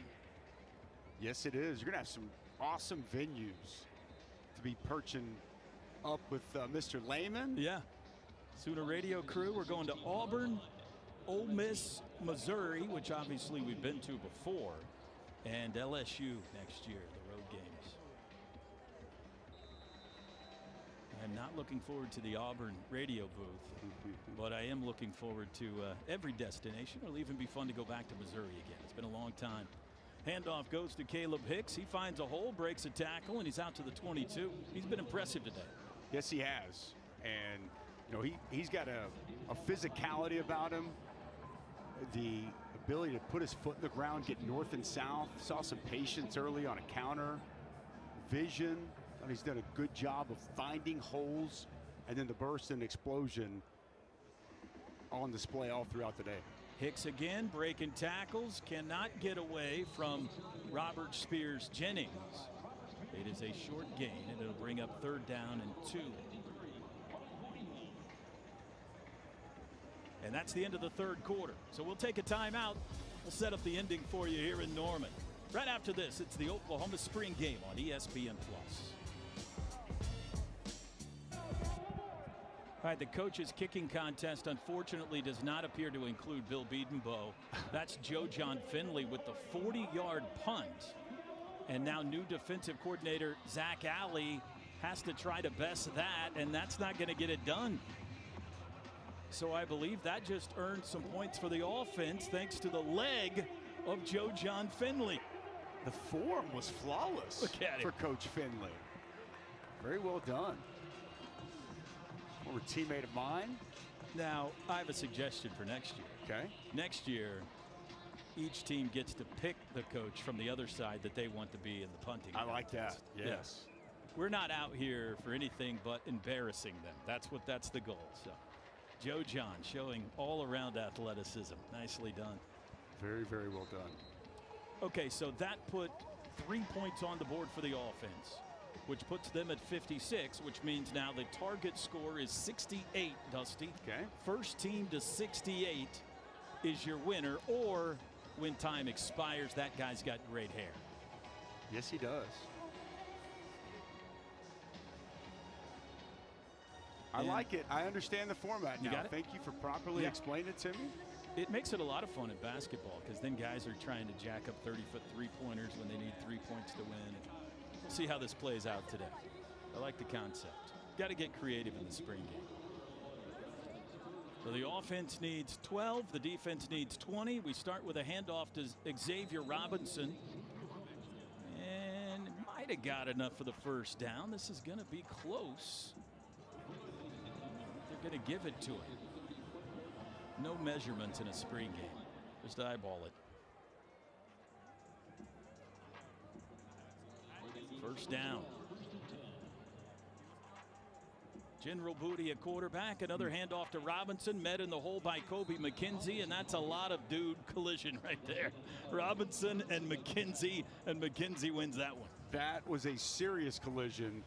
Yes, it is. You're going to have some awesome venues to be perching up with Mr. Lehman. Yeah. Sooner Radio crew, we're going to Auburn, Ole Miss, Missouri, which obviously we've been to before, and LSU next year, the road games. I'm not looking forward to the Auburn radio booth, but I am looking forward to every destination. It'll even be fun to go back to Missouri again. It's been a long time. Handoff goes to Caleb Hicks. He finds a hole, breaks a tackle, and he's out to the 22. He's been impressive today. Yes, he has. And, you know, he's got a physicality about him, the ability to put his foot in the ground, get north and south. Saw some patience early on a counter, vision. And he's done a good job of finding holes, and then the burst and explosion on display all throughout the day. Hicks again breaking tackles, cannot get away from Robert Spears Jennings. It is a short gain, and it'll bring up 3rd down and 2. And that's the end of the 3rd quarter. So we'll take a timeout. We'll set up the ending for you here in Norman. Right after this, it's the Oklahoma spring game on ESPN+. All right, the coach's kicking contest unfortunately does not appear to include Bill Bedenbaugh. That's Joe John Finley with the 40-yard punt. And now new defensive coordinator Zach Alley has to try to best that, and that's not going to get it done. So I believe that just earned some points for the offense thanks to the leg of Joe John Finley. The form was flawless for Coach Finley. Very well done. Former teammate of mine. Now, I have a suggestion for next year. Okay. Next year, each team gets to pick the coach from the other side that they want to be in the punting I like that. contest. Yes. Yeah. We're not out here for anything but embarrassing them. That's the goal. So, Joe John showing all around athleticism. Nicely done. Very, very well done. Okay, so that put 3 points on the board for the offense, which puts them at 56, which means now the target score is 68, Dusty. Okay. First team to 68 is your winner, or when time expires, that guy's got great hair. Yes, he does. I like it. I understand the format now. You got it? Thank you for properly explaining it to me. It makes it a lot of fun in basketball because then guys are trying to jack up 30-foot three-pointers when they need 3 points to win. We'll see how this plays out today. I like the concept. Got to get creative in the spring game. So the offense needs 12. The defense needs 20. We start with a handoff to Xavier Robinson. And might have got enough for the first down. This is going to be close. They're going to give it to him. No measurements in a spring game. Just eyeball it. First down. General Booty at quarterback. Another handoff to Robinson. Met in the hole by Kobe McKenzie, and that's a lot of dude collision right there. Robinson and McKenzie wins that one. That was a serious collision.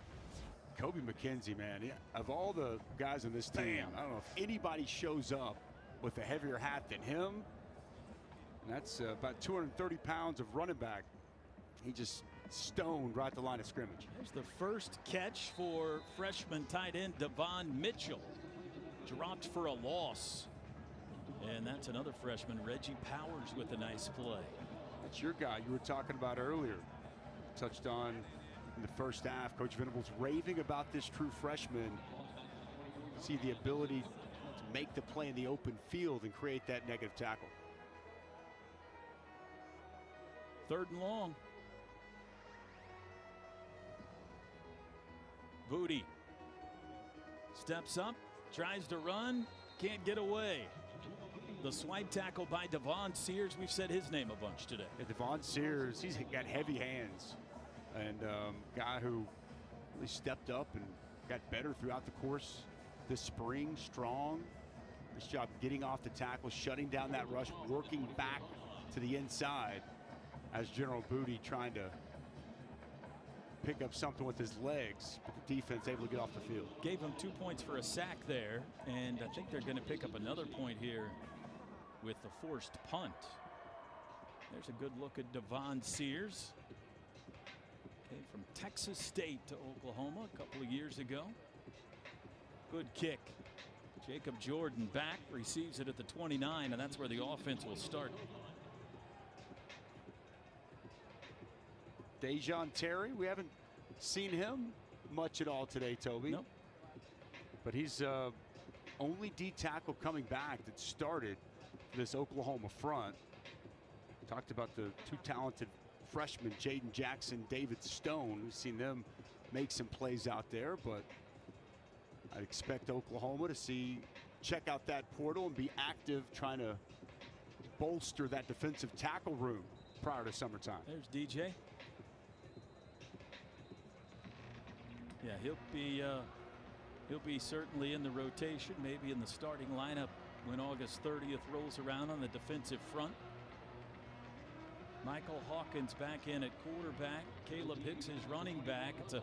Kobe McKenzie, man, of all the guys on this team, I don't know if anybody shows up with a heavier hat than him. And that's about 230 pounds of running back. He just stoned right at the line of scrimmage. There's the first catch for freshman tight end Devon Mitchell. Dropped for a loss. And that's another freshman, Reggie Powers, with a nice play. That's your guy you were talking about earlier. Touched on in the first half. Coach Venables raving about this true freshman. See the ability to make the play in the open field and create that negative tackle. 3rd and long. Booty steps up, tries to run, can't get away. The swipe tackle by Devon Sears. We've said his name a bunch today. Yeah, Devon Sears, he's got heavy hands. And guy who really stepped up and got better throughout the course this spring. Strong. Nice job getting off the tackle, shutting down that rush, working back to the inside as General Booty trying to pick up something with his legs, but the defense able to get off the field. Gave him 2 points for a sack there, and I think they're going to pick up another point here with the forced punt. There's a good look at Devon Sears. Came from Texas State to Oklahoma a couple of years ago. Good kick. Jacob Jordan back, receives it at the 29, and that's where the offense will start. Dejon Terry, we haven't seen him much at all today, Toby. Nope. But he's only D tackle coming back that started this Oklahoma front. Talked about the two talented freshmen, Jaden Jackson, David Stone. We've seen them make some plays out there, but I'd expect Oklahoma to check out that portal and be active, trying to bolster that defensive tackle room prior to summertime. There's DJ. Yeah, he'll be certainly in the rotation, maybe in the starting lineup when August 30th rolls around on the defensive front. Michael Hawkins back in at quarterback. Caleb Hicks is running back. It's a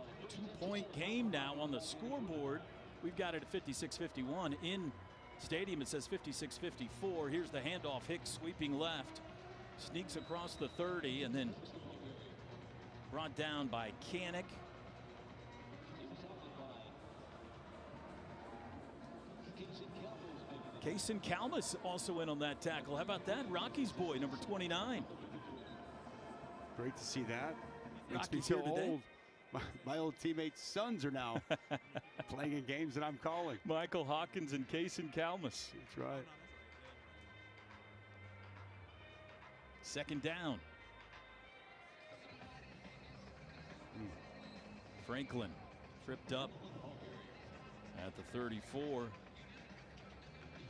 2-point game now on the scoreboard. We've got it at 56-51. In stadium it says 56-54. Here's the handoff. Hicks sweeping left. Sneaks across the 30 and then brought down by Kanik. Kason Kalmus also in on that tackle. How about that? Rocky's boy, number 29. Great to see that. Makes me Rocky's feel here today. old. My old teammates' sons are now playing in games that I'm calling. Michael Hawkins and Kason Kalmus. That's right. Second down. Franklin tripped up at the 34.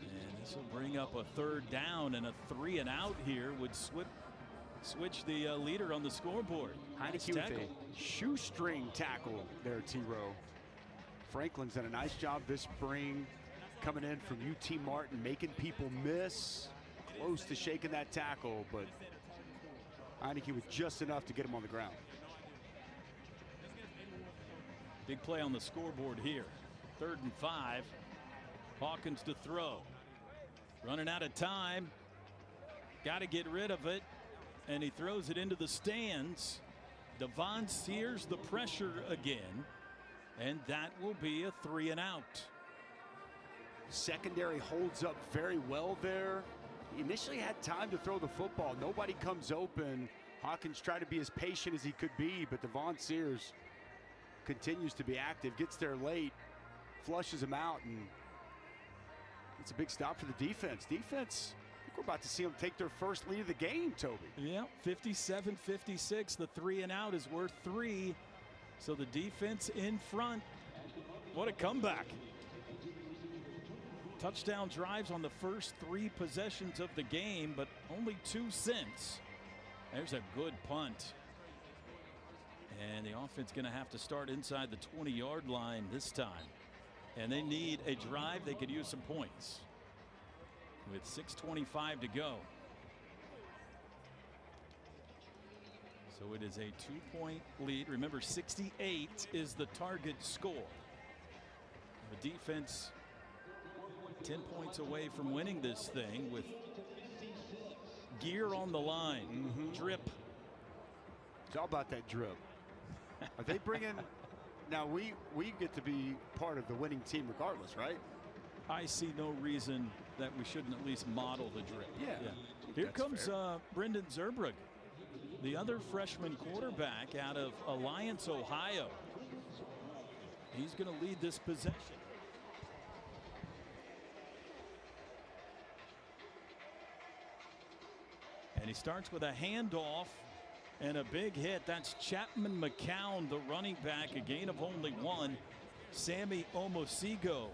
And this will bring up a third down, and a 3-and-out here would switch the leader on the scoreboard. Heineke with a shoestring tackle there, T-Row. Franklin's done a nice job this spring coming in from UT Martin, making people miss. Close to shaking that tackle, but Heineke with just enough to get him on the ground. Big play on the scoreboard here. 3rd and 5. Hawkins to throw. Running out of time. Got to get rid of it. And he throws it into the stands. Devon Sears the pressure again. And that will be a 3-and-out. Secondary holds up very well there. He initially had time to throw the football. Nobody comes open. Hawkins tried to be as patient as he could be, but Devon Sears continues to be active. Gets there late. Flushes him out, and it's a big stop for the defense. Defense, I think we're about to see them take their first lead of the game, Toby. Yeah, 57-56. The 3-and-out is worth 3. So the defense in front. What a comeback. Touchdown drives on the first 3 possessions of the game, but only 2 since. There's a good punt. And the offense going to have to start inside the 20-yard line this time. And they need a drive. They could use some points with 6:25 to go. So it is a 2-point lead. Remember, 68 is the target score. The defense 10 points away from winning this thing with gear on the line. Drip. It's all about that drip. Are they bringing? Now we get to be part of the winning team regardless, right? I see no reason that we shouldn't at least model the drip. Yeah. Here That's comes fair. Brendan Zerbrug, the other freshman quarterback out of Alliance, Ohio. He's going to lead this possession. And he starts with a handoff and a big hit. That's Chapman McCown, the running back, a gain of only 1. Sammy Omosigo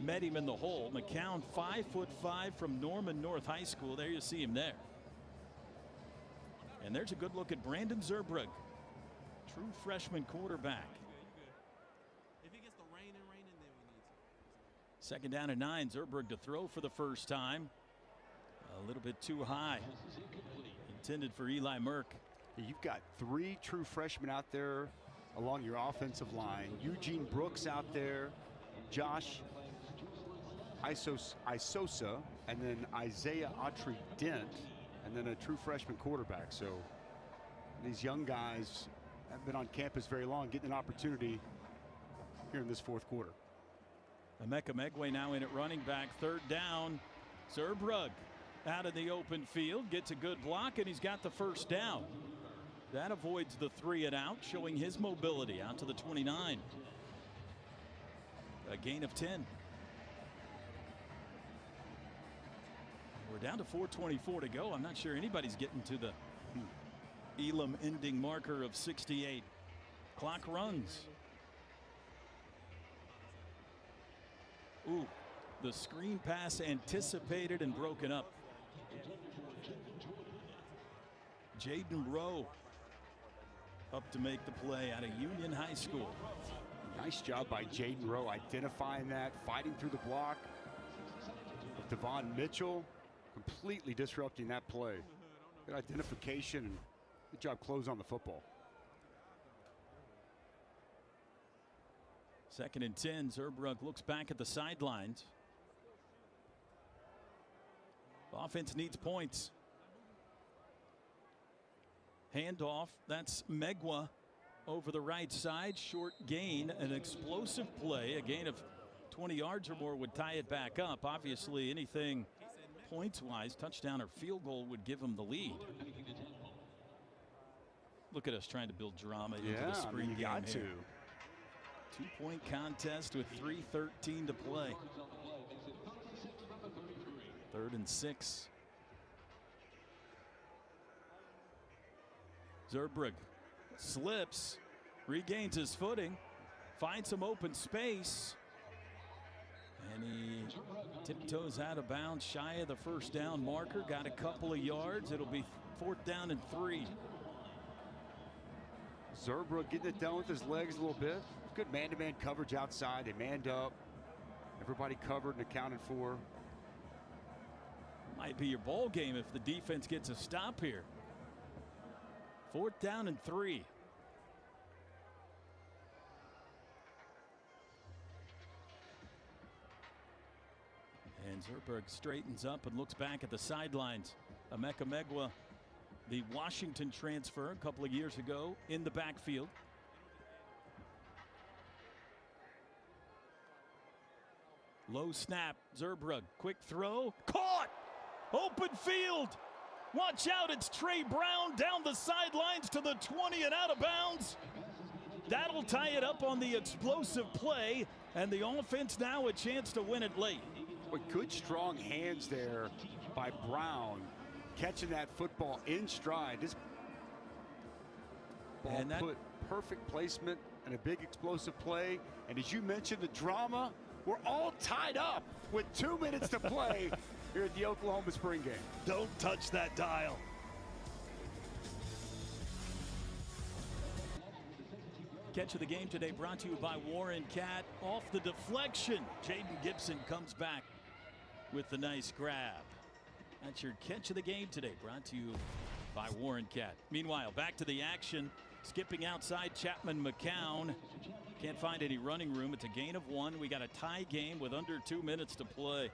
met him in the hole. McCown, 5'5" from Norman North High School. There you see him there. And there's a good look at Brandon Zerbrugg, true freshman quarterback. Second down and 9. Zerbrugg to throw for the first time. A little bit too high. Intended for Eli Merck. You've got 3 true freshmen out there along your offensive line. Eugene Brooks out there, Josh Isosa, and then Isaiah Autry-Dent, and then a true freshman quarterback. So these young guys haven't been on campus very long, getting an opportunity here in this fourth quarter. Emeka Megway now in at running back. Third down. Zerbrugg out in the open field, gets a good block, and he's got the first down. That avoids the 3 and out, showing his mobility out to the 29. A gain of 10. We're down to 4:24 to go. I'm not sure anybody's getting to the Elam ending marker of 68. Clock runs. Ooh, the screen pass anticipated and broken up. Jaden Rowe up to make the play out of Union High School. Nice job by Jaden Rowe identifying that, fighting through the block. With Devon Mitchell completely disrupting that play. Good identification and good job close on the football. Second and 10. Zerbrugg looks back at the sidelines. Offense needs points. Handoff. That's Megwa over the right side. Short gain. An explosive play. A gain of 20 yards or more would tie it back up. Obviously, anything points-wise, touchdown or field goal, would give them the lead. Look at us trying to build drama into the spring game. Got to. 2-point contest with 3:13 to play. 3rd and 6. Zerbrugg slips, regains his footing, finds some open space, and he tiptoes out of bounds shy of the first down marker. Got a couple of yards. It'll be 4th down and 3. Zerbrugg getting it done with his legs a little bit. Good man-to-man coverage outside. They manned up. Everybody covered and accounted for. Might be your ball game if the defense gets a stop here. 4th down and 3. And Zerbrugg straightens up and looks back at the sidelines. Emeka Megwa, the Washington transfer a couple of years ago, in the backfield. Low snap. Zerbrugg, quick throw, caught! Open field! Watch out, it's Trey Brown down the sidelines to the 20 and out of bounds. That'll tie it up on the explosive play, and the offense now a chance to win it late. But good strong hands there by Brown, catching that football in stride. This ball put perfect placement and a big explosive play. And as you mentioned, the drama, we're all tied up with 2 minutes to play here at the Oklahoma spring game. Don't touch that dial. Catch of the game today brought to you by Warren Cat. Off the deflection, Jaden Gibson comes back with the nice grab. That's your catch of the game today, brought to you by Warren Cat. Meanwhile, back to the action. Skipping outside, Chapman McCown. Can't find any running room. It's a gain of 1. We got a tie game with under 2 minutes to play.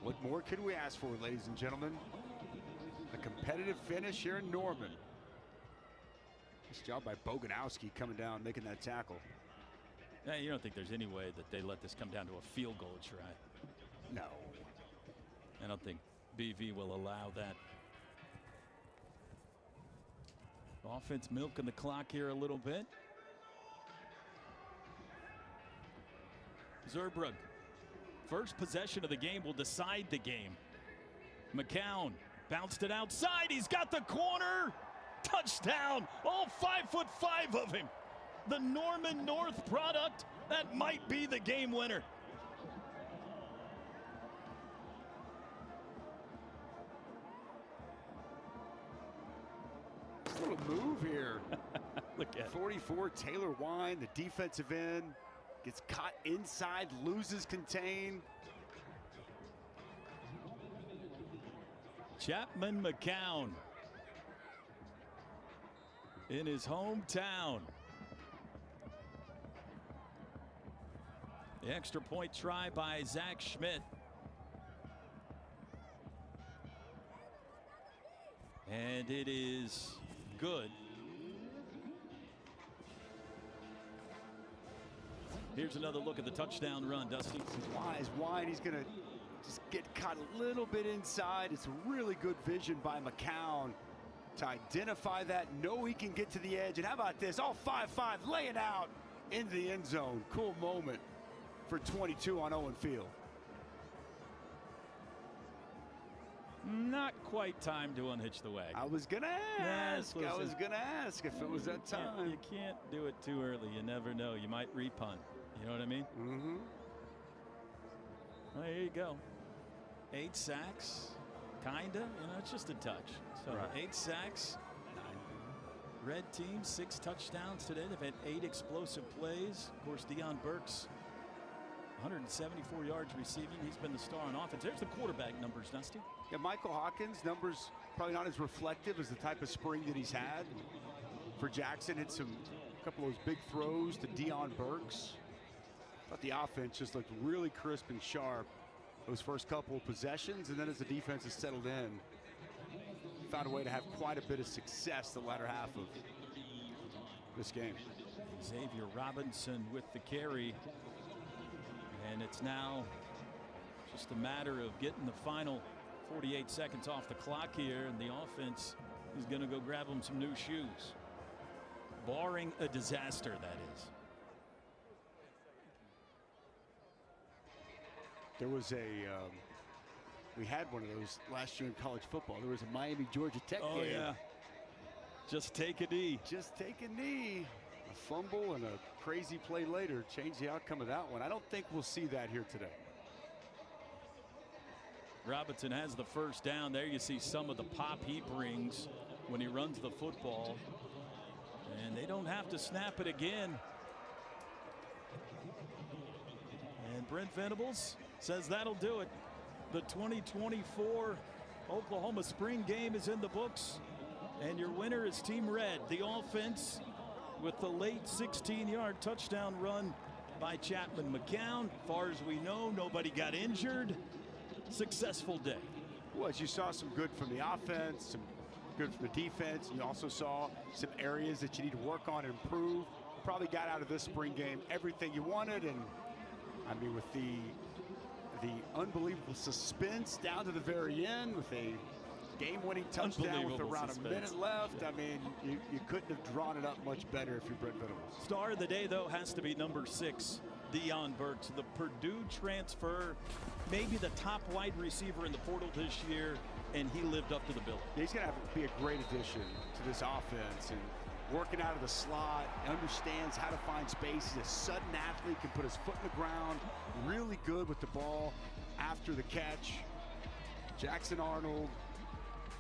What more could we ask for, ladies and gentlemen? A competitive finish here in Norman. Nice job by Boganowski coming down, making that tackle. Yeah, you don't think there's any way that they let this come down to a field goal try? No. I don't think BV will allow that. Offense milking the clock here a little bit. Zerbrugg, first possession of the game will decide the game. McCown bounced it outside. He's got the corner. Touchdown. All 5'5" of him. The Norman North product That might be the game winner. Little move here. Look at 44, Taylor Wine, the defensive end, gets caught inside, loses contain. Chapman McCown in his hometown. The extra point try by Zach Schmidt. And it is good. Here's another look at the touchdown run, Dusty. Wise wide. He's going to just get caught a little bit inside. It's really good vision by McCown to identify that, know he can get to the edge. And how about this? All 5-5 laying out into the end zone. Cool moment for 22 on Owen Field. Not quite time to unhitch the wagon. I was going to ask. Yes, I was going to ask if it was that time. You can't do it too early. You never know. You might repunt. You know what I mean? Mm-hmm. Well, there you go. 8 sacks. Kinda. You know, it's just a touch. So Right. 8 sacks. Red team, 6 touchdowns today. They've had 8 explosive plays. Of course, Deion Burks, 174 yards receiving. He's been the star on offense. There's the quarterback numbers, Dusty. Yeah, Michael Hawkins, numbers probably not as reflective as the type of spring that he's had. For Jackson, hit a couple of those big throws to Deion Burks. Thought the offense just looked really crisp and sharp those first couple of possessions, and then as the defense has settled in, found a way to have quite a bit of success the latter half of this game. Xavier Robinson with the carry. And it's now just a matter of getting the final 48 seconds off the clock here, and the offense is going to go grab them some new shoes. Barring a disaster, that is. There was we had one of those last year in college football. There was a Miami-Georgia Tech Oh, game. yeah. Just take a knee. Just take a knee. A fumble and a crazy play later changed the outcome of that one. I don't think we'll see that here today. Robinson has the first down. There you see some of the pop he brings when he runs the football. And they don't have to snap it again. And Brent Venables says that'll do it. The 2024 Oklahoma spring game is in the books. And your winner is Team Red. The offense with the late 16-yard touchdown run by Chapman McCown. Far as we know, nobody got injured. Successful day. Well, as you saw some good from the offense, some good from the defense. You also saw some areas that you need to work on and improve. Probably got out of this spring game everything you wanted. And I mean, with the unbelievable suspense down to the very end with a game-winning touchdown with around a minute left. I mean, you couldn't have drawn it up much better if you're Brent Venables. Star of the day, though, has to be number 6, Deion Burks, the Purdue transfer, maybe the top wide receiver in the portal this year, and he lived up to the bill. Yeah, he's going to be a great addition to this offense, and working out of the slot, understands how to find space. He's a sudden athlete, can put his foot in the ground, really good with the ball after the catch. Jackson Arnold,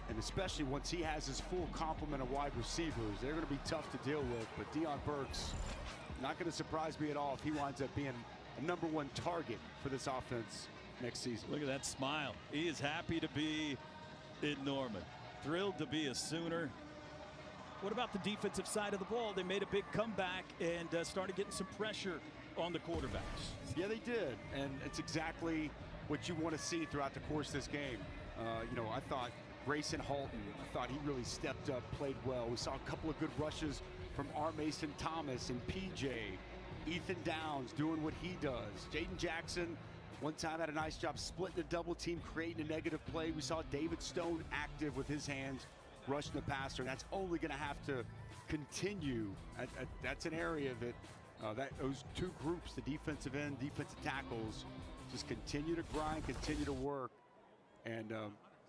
and especially once he has his full complement of wide receivers, they're going to be tough to deal with. But Deion Burks, not going to surprise me at all if he winds up being a #1 target for this offense next season. Look at that smile. He is happy to be in Norman. Thrilled to be a Sooner. What about the defensive side of the ball? They made a big comeback and started getting some pressure on the quarterbacks. Yeah, they did. And it's exactly what you want to see throughout the course of this game. You know, I thought Grayson Halton, I thought he really stepped up, played well. We saw a couple of good rushes from R. Mason Thomas and PJ. Ethan Downs doing what he does. Jaden Jackson one time had a nice job splitting the double team, creating a negative play. We saw David Stone active with his hands, rushing the passer. That's only going to have to continue. That's an area that those two groups, the defensive end, defensive tackles, just continue to grind, continue to work. And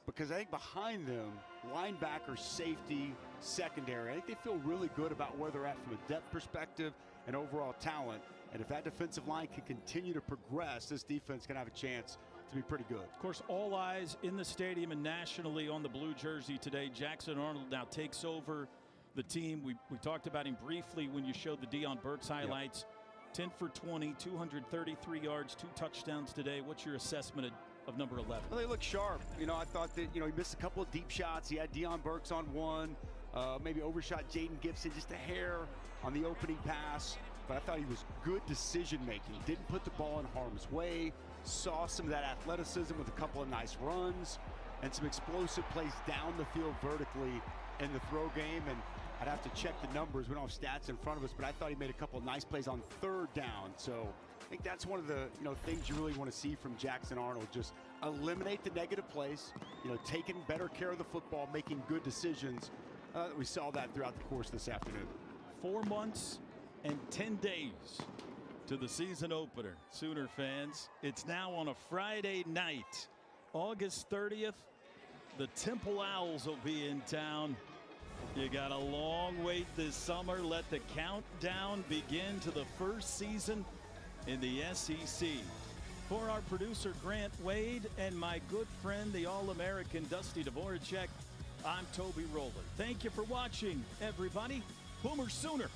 because I think behind them, linebacker, safety, secondary, I think they feel really good about where they're at from a depth perspective and overall talent. And if that defensive line can continue to progress, this defense can have a chance to be pretty good. Of course, all eyes in the stadium and nationally on the blue jersey today. Jackson Arnold now takes over the team. We talked about him briefly when you showed the Deion Burks highlights. Yep. 10 for 20, 233 yards, 2 touchdowns today. What's your assessment of number 11? Well, they look sharp. You know, I thought that, he missed a couple of deep shots. He had Deion Burks on one, maybe overshot Jaden Gibson just a hair on the opening pass. But I thought he was good decision-making. Didn't put the ball in harm's way. Saw some of that athleticism with a couple of nice runs and some explosive plays down the field vertically in the throw game. And I'd have to check the numbers. We don't have stats in front of us, but I thought he made a couple of nice plays on 3rd down. So I think that's one of the things you really want to see from Jackson Arnold. Just eliminate the negative plays, taking better care of the football, making good decisions. We saw that throughout the course this afternoon. 4 months and 10 days to the season opener. Sooner fans, it's now on a Friday night, August 30th. The Temple Owls will be in town. You got a long wait this summer. Let the countdown begin to the first season in the SEC. For our producer Grant Wade and my good friend the All-American Dusty Dvoracek, I'm Toby Roller. Thank you for watching, everybody. Boomer Sooner.